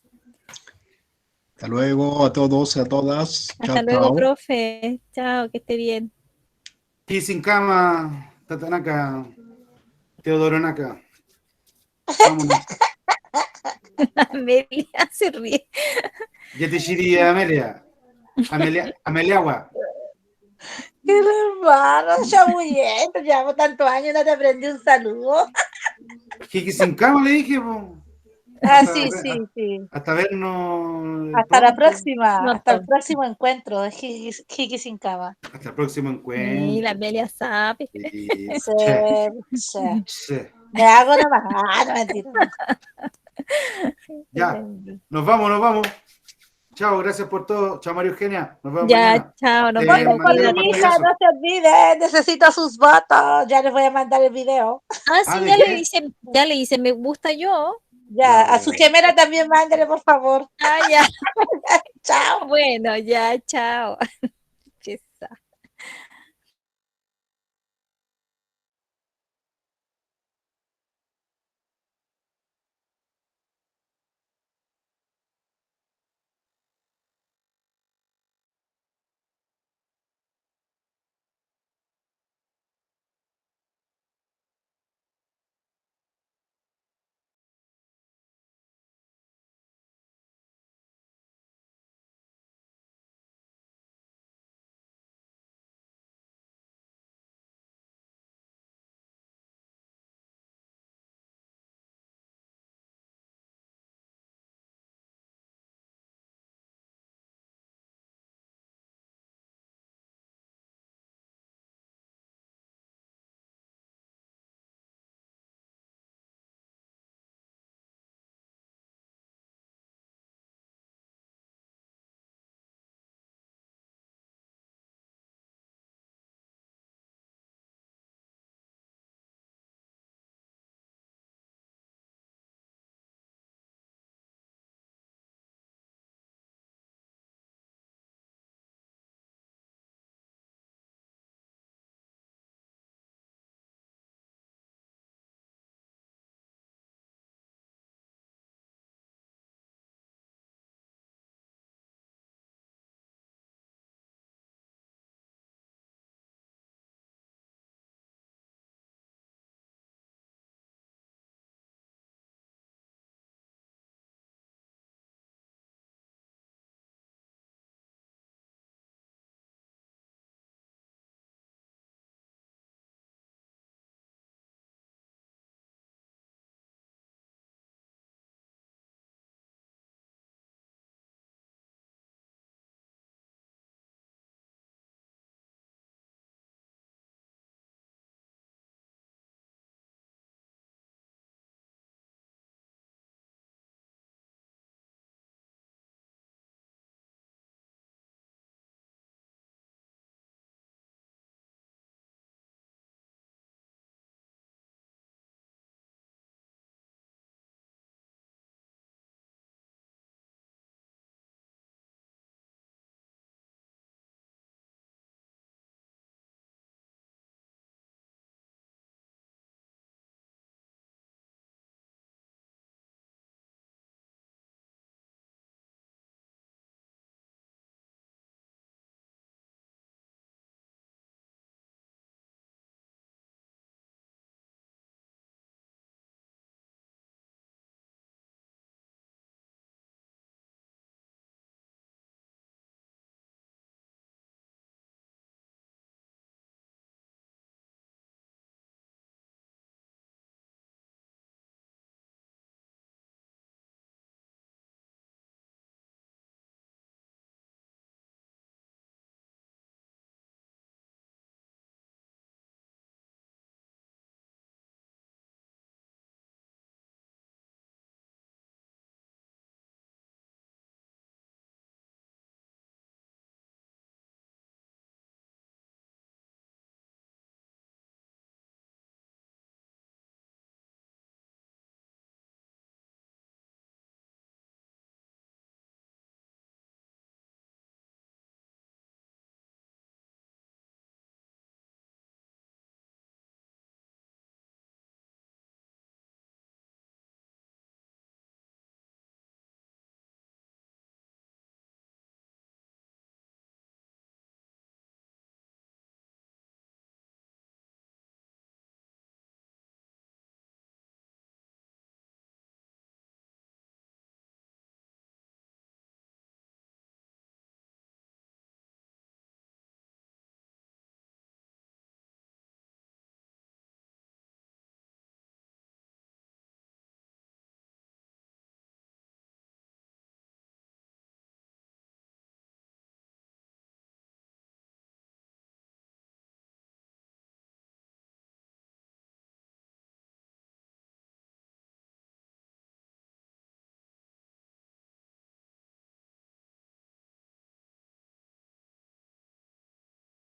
Hasta luego a todos y a todas. Hasta Chao, luego, chao. profe. Chao, que esté bien. Y sin cama, Tatanaka, Teodoro Naka. Vámonos. Amelia se ríe. Yetishiri Amelia. Ameliagua. ¡Qué hermano! Chamuyento, llevamos tantos años y no te aprendí un saludo. Jiki sin cama le dije, po. Ah, Hasta- sí, sí, sí. Hasta vernos. Hasta la pronto. próxima, No, hasta el próximo encuentro de Jiki sin cama. Hasta el próximo Y encuentro. la Amelia sabe. Sí, Sí. sí. Me hago nomás. Ah, no, mentira. Ya, nos vamos. Chao, gracias por todo. Chao, María Eugenia. Nos vemos Ya, mañana. chao, nos Mandé vemos. los Hija, pantallazos. no se olvide, necesito sus votos. Ya les voy a mandar el video. Ah, Ah, sí, ¿de ya qué? le hice me gusta yo. Ya, a su gemela también mándale, por favor. Ah, ya. Chao. Bueno, ya, chao.